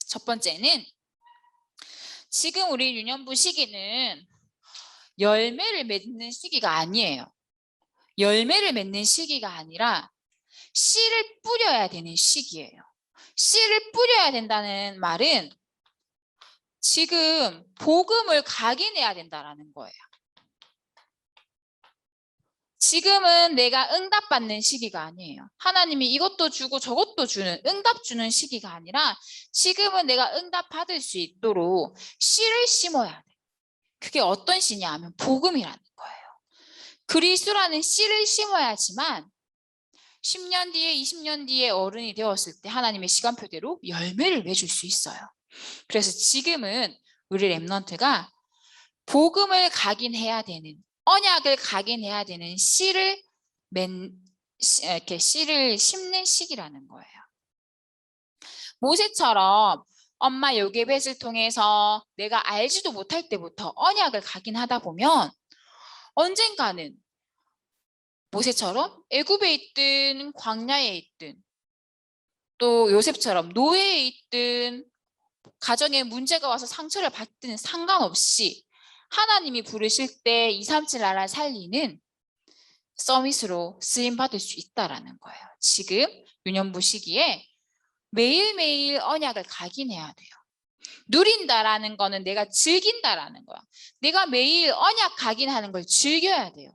첫 번째는 지금 우리 유년부 시기는 열매를 맺는 시기가 아니에요. 열매를 맺는 시기가 아니라 씨를 뿌려야 되는 시기예요. 씨를 뿌려야 된다는 말은 지금 복음을 각인해야 된다는 거예요. 지금은 내가 응답받는 시기가 아니에요. 하나님이 이것도 주고 저것도 주는 응답 주는 시기가 아니라 지금은 내가 응답받을 수 있도록 씨를 심어야 돼. 그게 어떤 씨냐 하면 복음이라는 거예요. 그리스도라는 씨를 심어야지만 10년 뒤에 20년 뒤에 어른이 되었을 때 하나님의 시간표대로 열매를 맺을 수 있어요. 그래서 지금은 우리 렘넌트가 복음을 각인해야 되는 언약을 각인해야 되는 씨를 심는 시기라는 거예요. 모세처럼 엄마 요게벳을 통해서 내가 알지도 못할 때부터 언약을 각인하다 보면 언젠가는 모세처럼 애굽에 있든 광야에 있든 또 요셉처럼 노예에 있든 가정에 문제가 와서 상처를 받든 상관없이 하나님이 부르실 때 237 나라 살리는 서밋으로 쓰임받을 수 있다라는 거예요. 지금 유년부 시기에 매일매일 언약을 각인해야 돼요. 누린다라는 거는 내가 즐긴다라는 거야. 내가 매일 언약 각인하는 걸 즐겨야 돼요.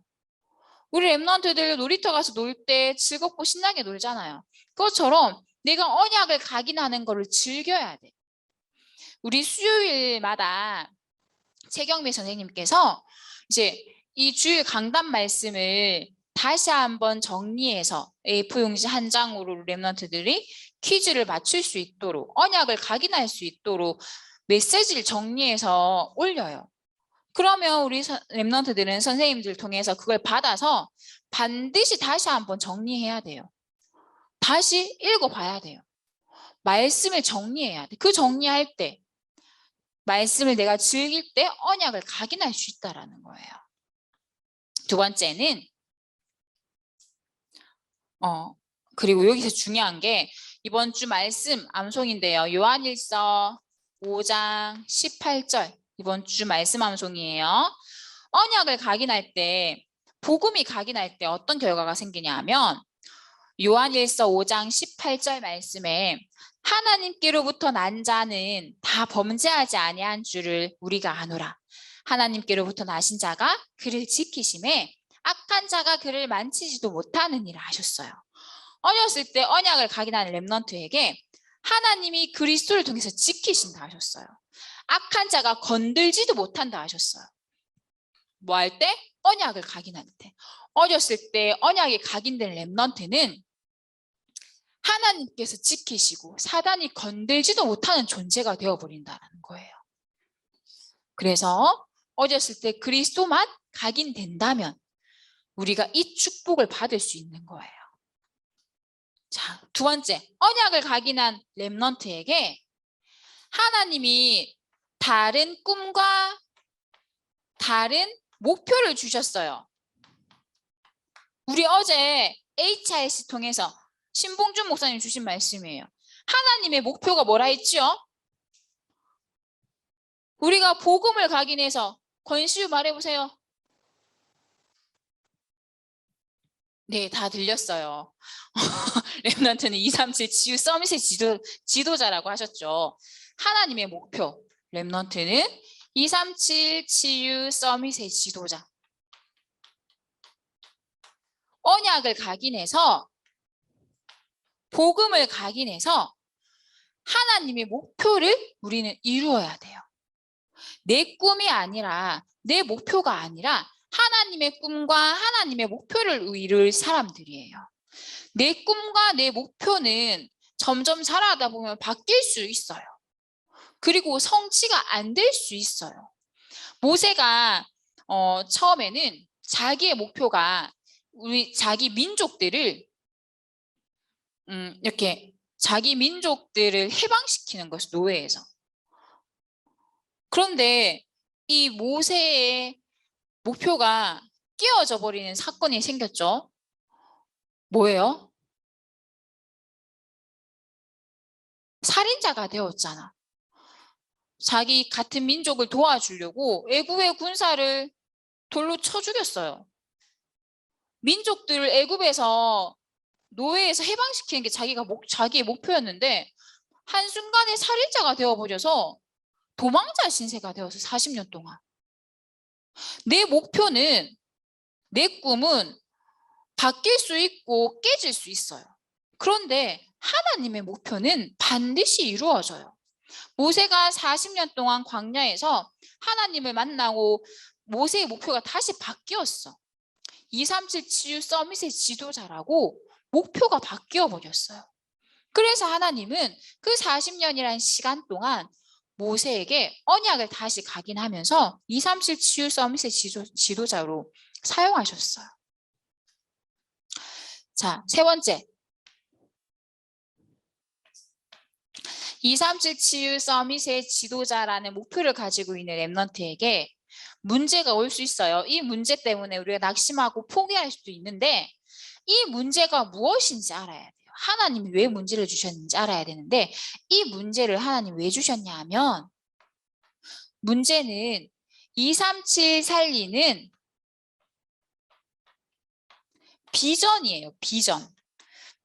우리 렘넌트들 놀이터 가서 놀 때 즐겁고 신나게 놀잖아요. 그것처럼 내가 언약을 각인하는 거를 즐겨야 돼. 우리 수요일마다 최경미 선생님께서 이제 이 주일 강단 말씀을 다시 한번 정리해서 A4 용지 한 장으로 렘넌트들이 퀴즈를 맞출 수 있도록 언약을 각인할 수 있도록 메시지를 정리해서 올려요. 그러면 우리 렘넌트들은 선생님들 통해서 그걸 받아서 반드시 다시 한번 정리해야 돼요. 다시 읽어봐야 돼요. 말씀을 정리해야 돼. 그 정리할 때 말씀을 내가 즐길 때 언약을 각인할 수 있다라는 거예요. 두 번째는 그리고 여기서 중요한 게 이번 주 말씀 암송인데요. 요한일서 5장 18절 이번 주 말씀 암송이에요. 언약을 각인할 때 복음이 각인할 때 어떤 결과가 생기냐 하면 요한일서 5장 18절 말씀에 하나님께로부터 난 자는 다 범죄하지 아니한 줄을 우리가 아노라. 하나님께로부터 나신 자가 그를 지키심에 악한 자가 그를 만지지도 못하느니라 하셨어요. 어렸을 때 언약을 각인하는 렘넌트에게 하나님이 그리스도를 통해서 지키신다 하셨어요. 악한 자가 건들지도 못한다 하셨어요. 뭐 할 때? 언약을 각인할 때. 어렸을 때 언약이 각인된 렘넌트는 하나님께서 지키시고 사단이 건들지도 못하는 존재가 되어버린다는 거예요. 그래서 어렸을 때 그리스도만 각인된다면 우리가 이 축복을 받을 수 있는 거예요. 자, 두 번째, 언약을 각인한 렘넌트에게 하나님이 다른 꿈과 다른 목표를 주셨어요. 우리 어제 HIS 통해서 신봉준 목사님 주신 말씀이에요. 하나님의 목표가 뭐라 했지요? 우리가 복음을 각인해서 권시우 말해보세요. 네, 다 들렸어요. 렘넌트는 237 치유 서밋의 지도자라고 하셨죠. 하나님의 목표, 렘넌트는 237 치유 서밋의 지도자. 언약을 각인해서 복음을 각인해서 하나님의 목표를 우리는 이루어야 돼요. 내 꿈이 아니라 내 목표가 아니라 하나님의 꿈과 하나님의 목표를 이룰 사람들이에요. 내 꿈과 내 목표는 점점 자라다 보면 바뀔 수 있어요. 그리고 성취가 안 될 수 있어요. 모세가 처음에는 자기의 목표가 우리 자기 민족들을 이렇게 자기 민족들을 해방시키는 것이 노예에서. 그런데 이 모세의 목표가 깨어져 버리는 사건이 생겼죠. 뭐예요? 살인자가 되었잖아. 자기 같은 민족을 도와주려고 애굽의 군사를 돌로 쳐 죽였어요. 민족들을 애굽에서 노예에서 해방시키는 게 자기의 목표였는데 한순간에 살인자가 되어버려서 도망자 신세가 되어서 40년 동안. 내 목표는, 내 꿈은 바뀔 수 있고 깨질 수 있어요. 그런데 하나님의 목표는 반드시 이루어져요. 모세가 40년 동안 광야에서 하나님을 만나고 모세의 목표가 다시 바뀌었어. 237 치유 서밋의 지도자라고 목표가 바뀌어 버렸어요. 그래서 하나님은 그 40년이라는 시간 동안 모세에게 언약을 다시 각인하면서 237 치유 서밋의 지도자로 사용하셨어요. 자, 세 번째. 237 치유 서밋의 지도자라는 목표를 가지고 있는 렘넌트에게 문제가 올 수 있어요. 이 문제 때문에 우리가 낙심하고 포기할 수도 있는데 이 문제가 무엇인지 알아야 돼요. 하나님이 왜 문제를 주셨는지 알아야 되는데 이 문제를 하나님 왜 주셨냐 하면 문제는 237 살리는 비전이에요. 비전.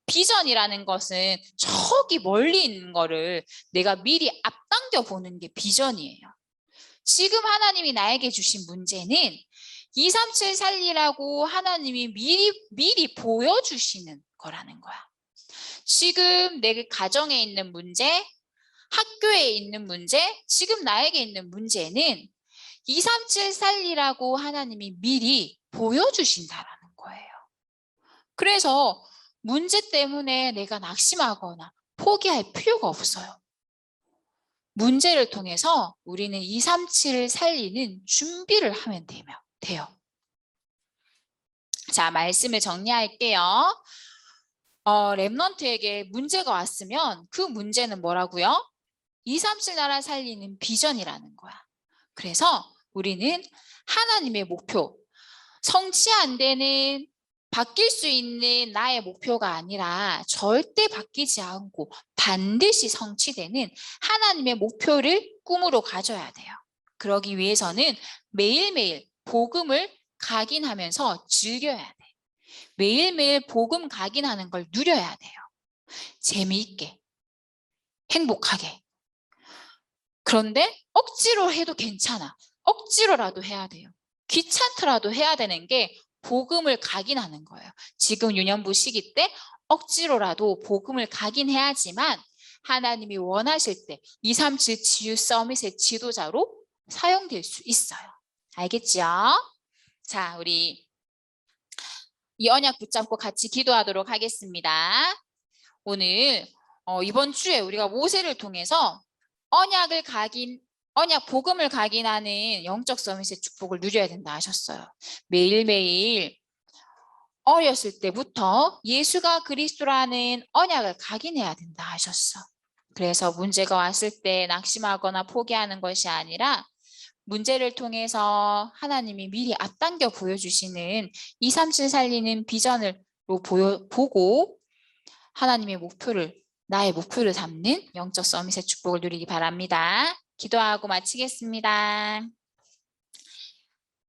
비전이라는 것은 저기 멀리 있는 거를 내가 미리 앞당겨 보는 게 비전이에요. 지금 하나님이 나에게 주신 문제는 237 살리라고 하나님이 미리 보여주시는 거라는 거야. 지금 내 가정에 있는 문제, 학교에 있는 문제, 지금 나에게 있는 문제는 237 살리라고 하나님이 미리 보여주신다라는 거예요. 그래서 문제 때문에 내가 낙심하거나 포기할 필요가 없어요. 문제를 통해서 우리는 237을 살리는 준비를 하면 돼요. 자, 말씀을 정리할게요. 렘넌트에게 문제가 왔으면 그 문제는 뭐라고요? 237 나라 살리는 비전이라는 거야. 그래서 우리는 하나님의 목표, 성취 안 되는 바뀔 수 있는 나의 목표가 아니라 절대 바뀌지 않고 반드시 성취되는 하나님의 목표를 꿈으로 가져야 돼요. 그러기 위해서는 매일매일 복음을 각인하면서 즐겨야 돼. 매일매일 복음 각인하는 걸 누려야 돼요. 재미있게, 행복하게. 그런데 억지로 해도 괜찮아. 억지로라도 해야 돼요. 귀찮더라도 해야 되는 게 복음을 각인하는 거예요. 지금 유년부 시기 때 억지로라도 복음을 각인해야지만 하나님이 원하실 때 237 치유 서밋의 지도자로 사용될 수 있어요. 알겠죠? 자, 우리 이 언약 붙잡고 같이 기도하도록 하겠습니다. 오늘 이번 주에 우리가 모세를 통해서 언약 복음을 각인하는 영적 서밋의 축복을 누려야 된다 하셨어요. 매일매일 어렸을 때부터 예수가 그리스도라는 언약을 각인해야 된다 하셨어. 그래서 문제가 왔을 때 낙심하거나 포기하는 것이 아니라 문제를 통해서 하나님이 미리 앞당겨 보여주시는 237 살리는 비전을 보고 하나님의 나의 목표를 삼는 영적 서밋의 축복을 누리기 바랍니다. 기도하고 마치겠습니다.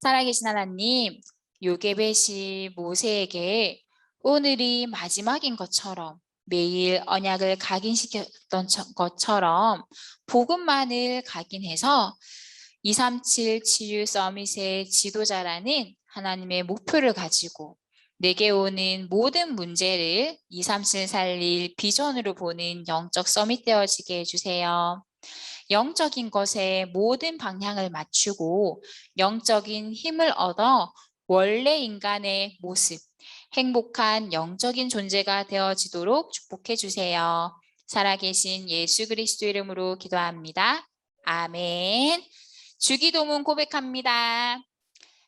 살아계신 하나님, 요게벳이 모세에게 오늘이 마지막인 것처럼 매일 언약을 각인시켰던 것처럼 복음만을 각인해서 237 치유 서밋의 지도자라는 하나님의 목표를 가지고 내게 오는 모든 문제를 237 살릴 비전으로 보는 영적 서밋 되어지게 해주세요. 영적인 것에 모든 방향을 맞추고 영적인 힘을 얻어 원래 인간의 모습, 행복한 영적인 존재가 되어지도록 축복해 주세요. 살아계신 예수 그리스도 이름으로 기도합니다. 아멘. 주기도문 고백합니다.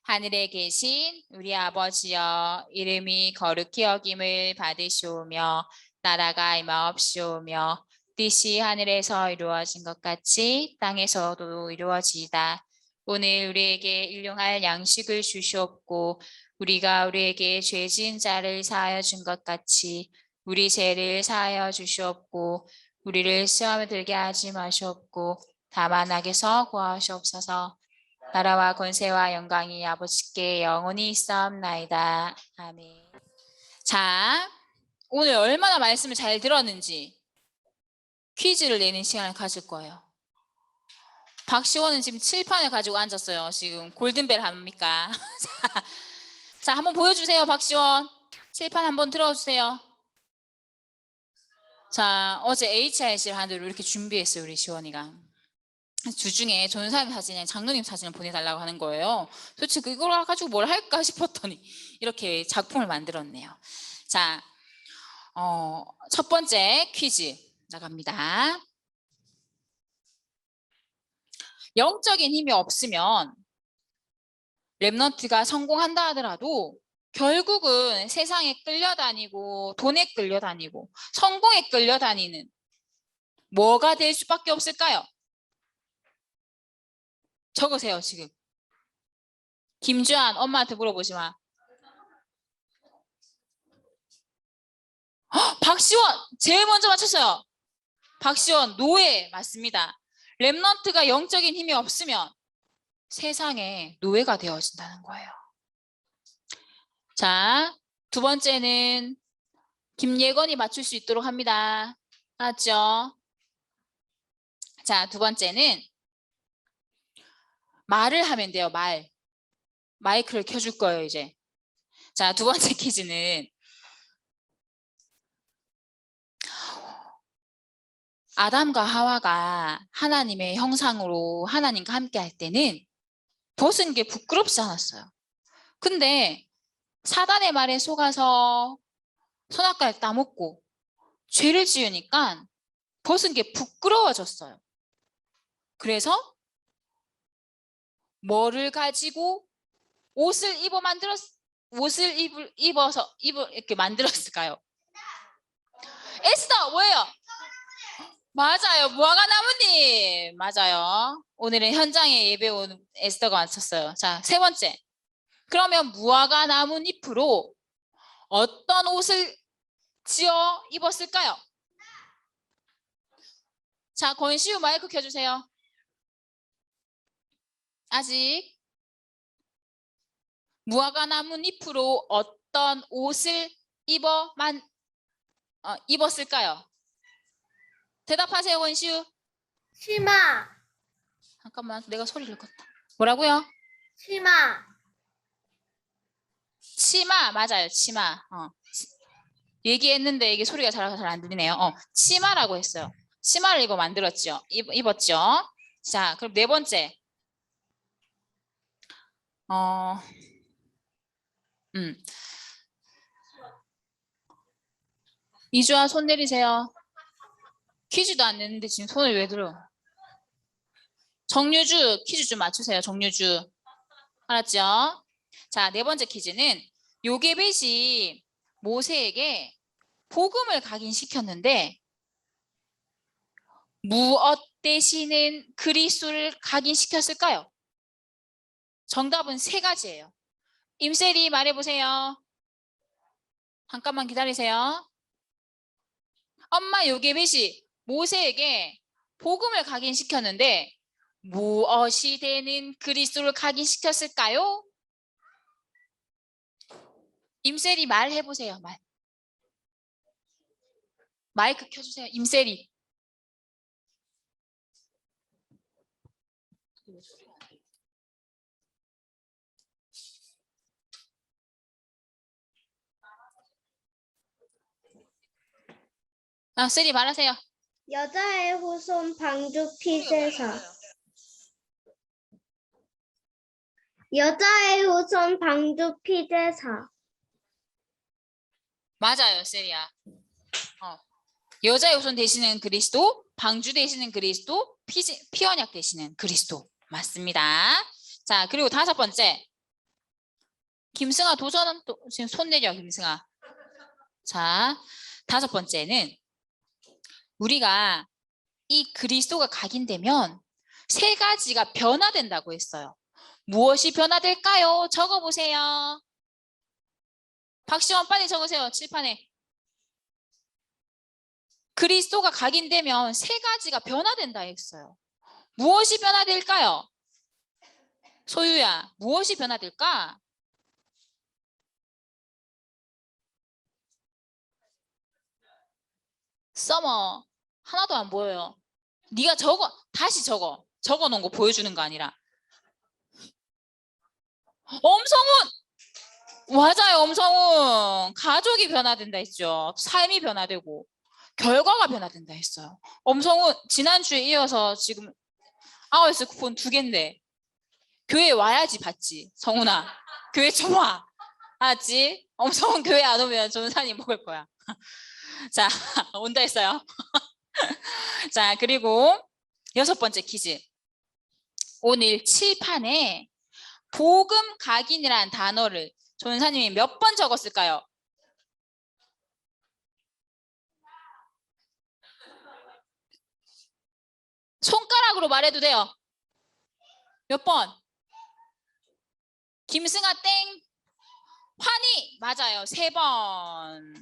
하늘에 계신 우리 아버지여, 이름이 거룩히 여김을 받으시오며 나라가 임하옵시오며 뜻이 하늘에서 이루어진 것 같이 땅에서도 이루어지이다. 오늘 우리에게 일용할 양식을 주시옵고 우리가 우리에게 죄 지은 자를 사하여 준 것 같이 우리 죄를 사하여 주시옵고 우리를 시험에 들게 하지 마시옵고 다만 악에서 구하시옵소서. 나라와 권세와 영광이 아버지께 영원히 있사옵나이다. 아멘. 자, 오늘 얼마나 말씀을 잘 들었는지 퀴즈를 내는 시간을 가질 거예요. 박시원은 지금 칠판을 가지고 앉았어요. 지금 골든벨 합니까? 자, 한번 보여주세요, 박시원. 칠판 한번 들어주세요. 자, 어제 HIC를 하기로 이렇게 준비했어요, 우리 시원이가. 주중에 전사님 사진이랑 장로님 사진을 보내달라고 하는 거예요. 도대체 그걸 가지고 뭘 할까 싶었더니 이렇게 작품을 만들었네요. 자, 첫 번째 퀴즈 나갑니다. 영적인 힘이 없으면 렘넌트가 성공한다 하더라도 결국은 세상에 끌려다니고 돈에 끌려다니고 성공에 끌려다니는 뭐가 될 수밖에 없을까요? 적으세요, 지금. 김주한, 엄마한테 물어보지 마. 박시원, 제일 먼저 맞췄어요. 박시원, 노예 맞습니다. 렘넌트가 영적인 힘이 없으면 세상에 노예가 되어진다는 거예요. 자, 두 번째는 김예건이 맞출 수 있도록 합니다. 맞죠? 자, 두 번째는 말을 하면 돼요, 말. 마이크를 켜줄 거예요, 이제. 자, 두 번째 퀴즈는 아담과 하와가 하나님의 형상으로 하나님과 함께 할 때는 벗은 게 부끄럽지 않았어요. 근데 사단의 말에 속아서 선악과를 따먹고 죄를 지으니까 벗은 게 부끄러워졌어요. 그래서 뭐를 가지고 옷을 입어서 이렇게 만들었을까요? 에스더 뭐예요? 맞아요. 무화과 나무님. 맞아요. 오늘은 현장에 예배 온 에스더가 왔었어요. 자, 세 번째. 그러면 무화과 나뭇잎으로 어떤 옷을 지어 입었을까요? 자, 권시우 마이크 켜주세요. 아직. 무화과 나뭇잎으로 어떤 옷을 입었을까요? 대답하세요, 권시우. 치마, 잠깐만, 내가 소리를 껐다. 뭐라고요? 치마, 치마, 맞아요, 치마. 얘기했는데 이게 소리가 잘 안 들리네요. 치마라고 했어요. 치마를 이거 만들었죠. 입었죠. 자, 그럼 네 번째. 이주아 손 내리세요. 퀴즈도 안 냈는데 지금 손을 왜 들어? 정유주 퀴즈 좀 맞추세요. 정유주. 알았죠? 자, 네 번째 퀴즈는 요게벳이 모세에게 복음을 각인시켰는데 무엇 대신은 그리스도를 각인시켰을까요? 정답은 세 가지예요. 임세리 말해보세요. 잠깐만 기다리세요. 엄마 요게벳이 모세에게 복음을 각인시켰는데 무엇이 되는 그리스도를 각인시켰을까요? 임세리 말해보세요. 말. 마이크 켜주세요. 임세리. 세리 말하세요. 여자의 후손 방주 피제사. 여자의 후손 방주 피제사. 맞아요, 세리야. 여자의 후손 되시는 그리스도, 방주 되시는 그리스도, 피언약 되시는 그리스도. 맞습니다. 자, 그리고 다섯 번째. 김승아 도전은 또 지금 손 내려, 김승아. 자, 다섯 번째는 우리가 이 그리스도가 각인되면 세 가지가 변화된다고 했어요. 무엇이 변화될까요? 적어보세요. 박시원 빨리 적으세요. 칠판에. 그리스도가 각인되면 세 가지가 변화된다 했어요. 무엇이 변화될까요? 소유야, 무엇이 변화될까? 써머, 하나도 안 보여요. 네가 다시 적어놓은 거 보여주는 거 아니라. 엄성훈! 맞아요, 엄성훈. 가족이 변화된다 했죠. 삶이 변화되고 결과가 변화된다 했어요. 엄성훈 지난주에 이어서 지금 아워스 쿠폰 2개인데 교회 와야지 받지. 성훈아, 교회 좀 와. 알았지? 엄성훈 교회 안 오면 전사님 먹을 거야. 자, 온다 했어요. 자, 그리고 여섯 번째 퀴즈. 오늘 칠판에 복음 각인이라는 단어를 전사님이 몇 번 적었을까요? 손가락으로 말해도 돼요. 몇 번? 김승아 땡. 환희 맞아요. 3번.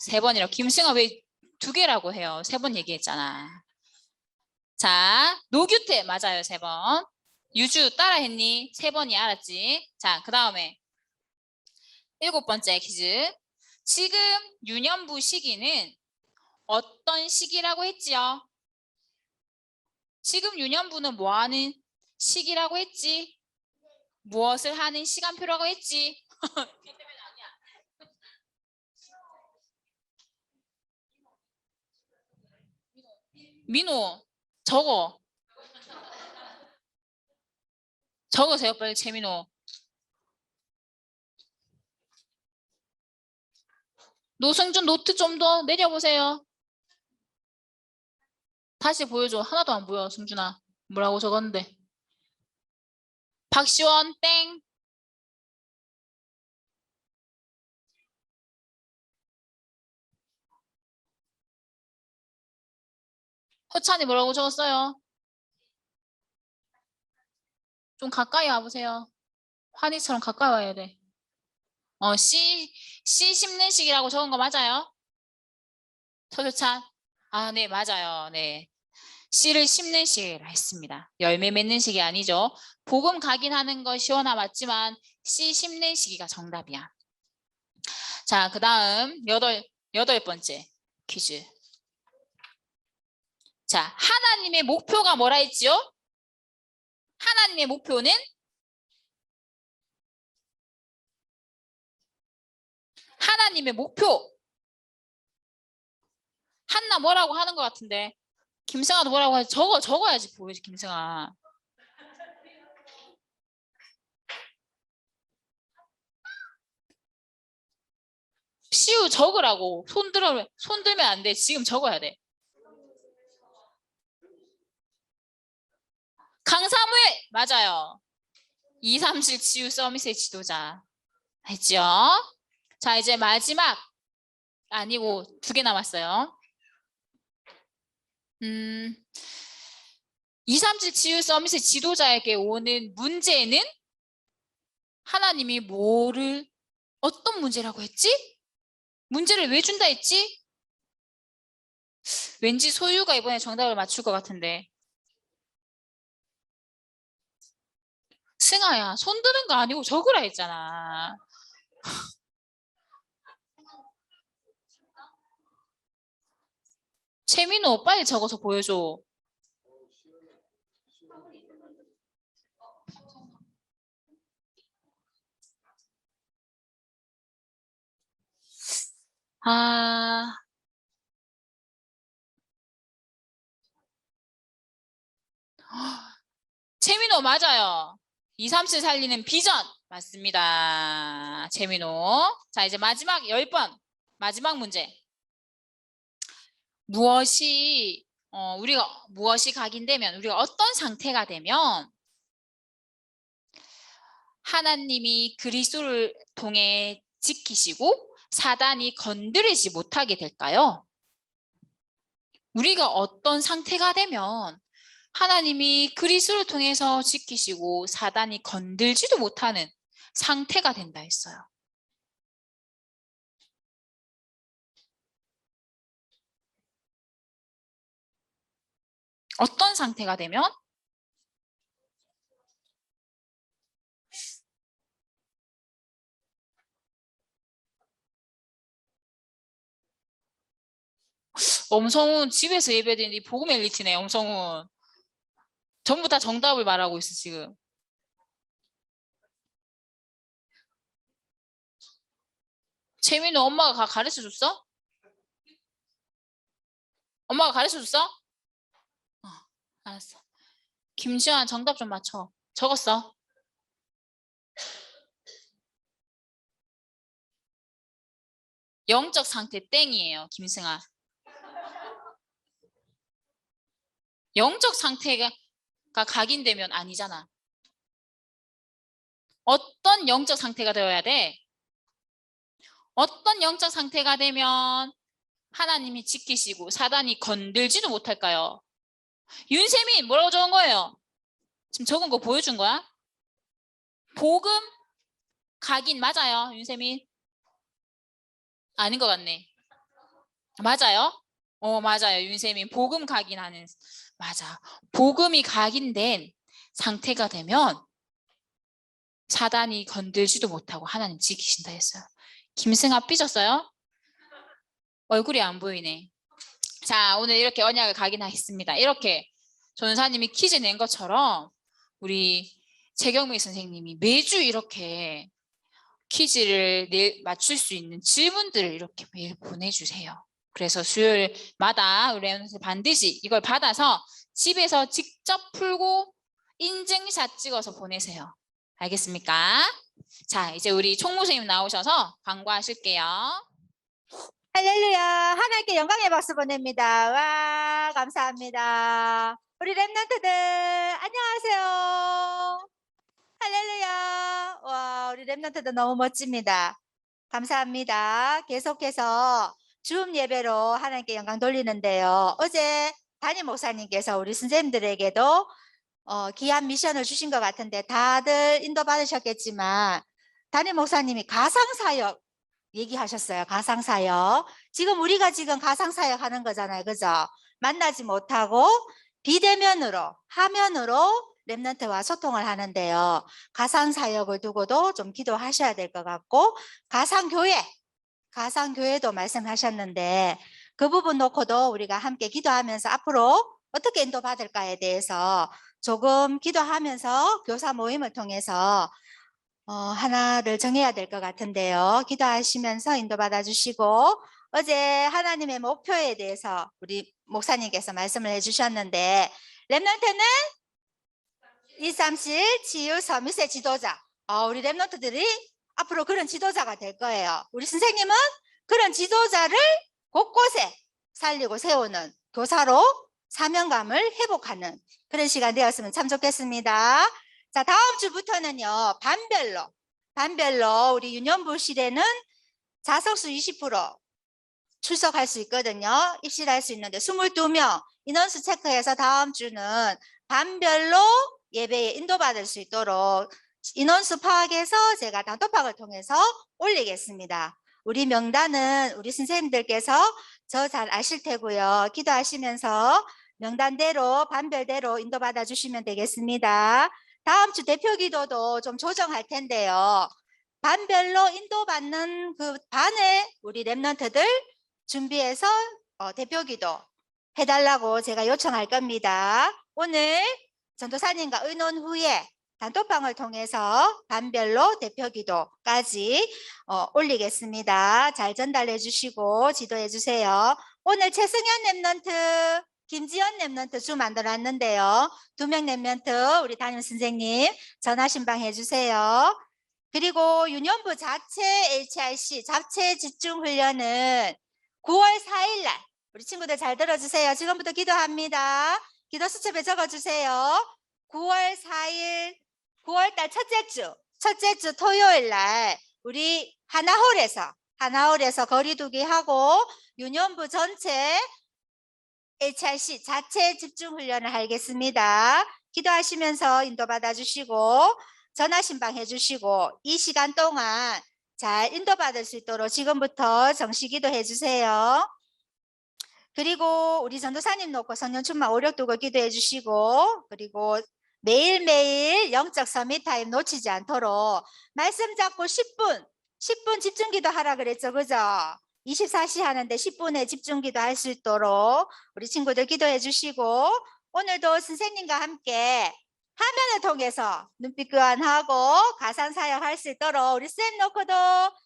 3번이라고. 김승아 왜 2개라고 해요? 3번 얘기했잖아. 자, 노규태 맞아요. 3번. 유주 따라했니? 3번이 알았지? 자, 그 다음에 7번째 퀴즈. 지금 유년부 시기는 어떤 시기라고 했지요? 지금 유년부는 뭐 하는 시기라고 했지? 무엇을 하는 시간표라고 했지? 민호 적으세요 빨리. 재민호 노승준 노트 좀 더 내려보세요. 다시 보여줘. 하나도 안 보여. 승준아 뭐라고 적었는데. 박시원 땡. 허찬이 뭐라고 적었어요? 좀 가까이 와보세요. 환희처럼 가까이 와야 돼. C 심는 식이라고 적은 거 맞아요? 서효찬? 아, 네, 맞아요. 네. 씨를 심는 식이라 했습니다. 열매 맺는 식이 아니죠. 복음 각인하는 거 시원하 맞지만 씨 심는 시기가 정답이야. 자, 그 다음 여덟 번째 퀴즈. 자, 하나님의 목표가 뭐라 했지요? 하나님의 목표는 하나님의 목표. 한나 뭐라고 하는 것 같은데. 김승아도 뭐라고 하지? 적어야지 보여지 김승아. 치유 적으라고. 손 들면 안 돼. 지금 적어야 돼. 강사무엘 맞아요. 237 치유 서밋의 지도자 했죠. 자, 이제 마지막 아니고 2개 남았어요. 237 치유 서밋의 지도자에게 오는 문제는 하나님이 어떤 문제라고 했지? 문제를 왜 준다 했지? 왠지 소유가 이번에 정답을 맞출 것 같은데. 승아야, 손 드는 거 아니고 적으라 했잖아. 채민호, 빨리 적어서 보여줘. 채민호 맞아요. 237 살리는 비전 맞습니다. 채민호. 자, 이제 마지막 10번 마지막 문제. 무엇이 각인되면, 우리가 어떤 상태가 되면 하나님이 그리스도를 통해 지키시고 사단이 건드리지 못하게 될까요? 우리가 어떤 상태가 되면 하나님이 그리스도를 통해서 지키시고 사단이 건들지도 못하는 상태가 된다 했어요. 어떤 상태가 되면? 엄성훈 집에서 예배드리는데 복음 엘리트네. 엄성훈 전부 다 정답을 말하고 있어 지금. 채민우 엄마가 가르쳐 줬어? 엄마가 가르쳐 줬어? 알았어. 김시환 정답 좀 맞춰. 적었어? 영적 상태 땡이에요. 김승아. 영적 상태가 각인되면 아니잖아. 어떤 영적 상태가 되어야 돼? 어떤 영적 상태가 되면 하나님이 지키시고 사단이 건들지도 못할까요? 윤세민 뭐라고 적은 거예요? 지금 적은 거 보여준 거야? 복음 각인 맞아요, 윤세민? 아닌 것 같네. 맞아요? 맞아요, 윤세민. 복음 각인하는, 맞아. 복음이 각인된 상태가 되면 사단이 건들지도 못하고 하나님 지키신다 했어요. 김승아 삐졌어요? 얼굴이 안 보이네. 자, 오늘 이렇게 언약을 각인하겠습니다. 이렇게 전사님이 퀴즈 낸 것처럼 우리 최경미 선생님이 매주 이렇게 퀴즈를 맞출 수 있는 질문들을 이렇게 매일 보내주세요. 그래서 수요일마다 우리 반드시 이걸 받아서 집에서 직접 풀고 인증샷 찍어서 보내세요. 알겠습니까? 자, 이제 우리 총무선생님 나오셔서 광고하실게요. 할렐루야. 하나님께 영광의 박수 보냅니다. 와, 감사합니다. 우리 랩런트들 안녕하세요. 할렐루야. 와, 우리 랩런트들 너무 멋집니다. 감사합니다. 계속해서 줌 예배로 하나님께 영광 돌리는데요. 어제 담임 목사님께서 우리 선생님들에게도 귀한 미션을 주신 것 같은데 다들 인도받으셨겠지만 담임 목사님이 가상사역 얘기하셨어요. 가상사역. 지금 우리가 지금 가상사역 하는 거잖아요. 그죠? 만나지 못하고 비대면으로, 화면으로 랩런트와 소통을 하는데요. 가상사역을 두고도 좀 기도하셔야 될 것 같고, 가상교회도 말씀하셨는데 그 부분 놓고도 우리가 함께 기도하면서 앞으로 어떻게 인도받을까에 대해서 조금 기도하면서 교사 모임을 통해서 하나를 정해야 될 것 같은데요. 기도하시면서 인도받아 주시고, 어제 하나님의 목표에 대해서 우리 목사님께서 말씀을 해주셨는데 랩런트는 237 치유 서밋의 지도자. 우리 랩런트들이 앞으로 그런 지도자가 될 거예요. 우리 선생님은 그런 지도자를 곳곳에 살리고 세우는 교사로 사명감을 회복하는 그런 시간 되었으면 참 좋겠습니다. 자, 다음 주부터는요, 반별로 우리 유년부실에는 자석수 20% 출석할 수 있거든요. 입실할 수 있는데 22명 인원수 체크해서 다음 주는 반별로 예배에 인도받을 수 있도록 인원수 파악해서 제가 단톡방을 통해서 올리겠습니다. 우리 명단은 우리 선생님들께서 저 잘 아실 테고요. 기도하시면서 명단대로 반별대로 인도받아 주시면 되겠습니다. 다음 주 대표 기도도 좀 조정할 텐데요. 반별로 인도받는 그 반에 우리 랩런트들 준비해서 대표 기도 해달라고 제가 요청할 겁니다. 오늘 전도사님과 의논 후에 단톡방을 통해서 반별로 대표 기도까지 올리겠습니다. 잘 전달해 주시고 지도해 주세요. 오늘 최승현 랩런트, 김지연 랩런트 주 만들어놨는데요. 2명 랩런트 우리 담임 선생님 전화 신방해 주세요. 그리고 유년부 자체 HRC 자체 집중 훈련은 9월 4일 날 우리 친구들 잘 들어주세요. 지금부터 기도합니다. 기도 수첩에 적어주세요. 9월 4일 9월달 첫째 주 토요일 날 우리 하나홀에서 거리두기 하고 유년부 전체 HRC 자체 집중 훈련을 하겠습니다. 기도하시면서 인도받아 주시고 전화 신방해 주시고 이 시간 동안 잘 인도받을 수 있도록 지금부터 정시 기도해 주세요. 그리고 우리 전도사님 놓고 성령 충만 오력 두고 기도해 주시고 그리고 매일매일 영적 서밋 타임 놓치지 않도록 말씀 잡고 10분 집중 기도하라 그랬죠. 그죠? 24시 하는데 10분에 집중 기도할 수 있도록 우리 친구들 기도해 주시고 오늘도 선생님과 함께 화면을 통해서 눈빛 교환하고 가상 사역할 수 있도록 우리 쌤 놓고도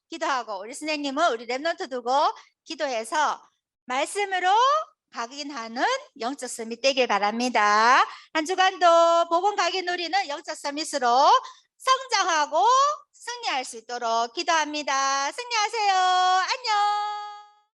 기도하고 우리 선생님은 우리 랩런트 두고 기도해서 말씀으로 각인하는 영적 서밋 되길 바랍니다. 한 주간도 복음 각인 누리는 영적 서밋으로 성장하고 승리할 수 있도록 기도합니다. 승리하세요.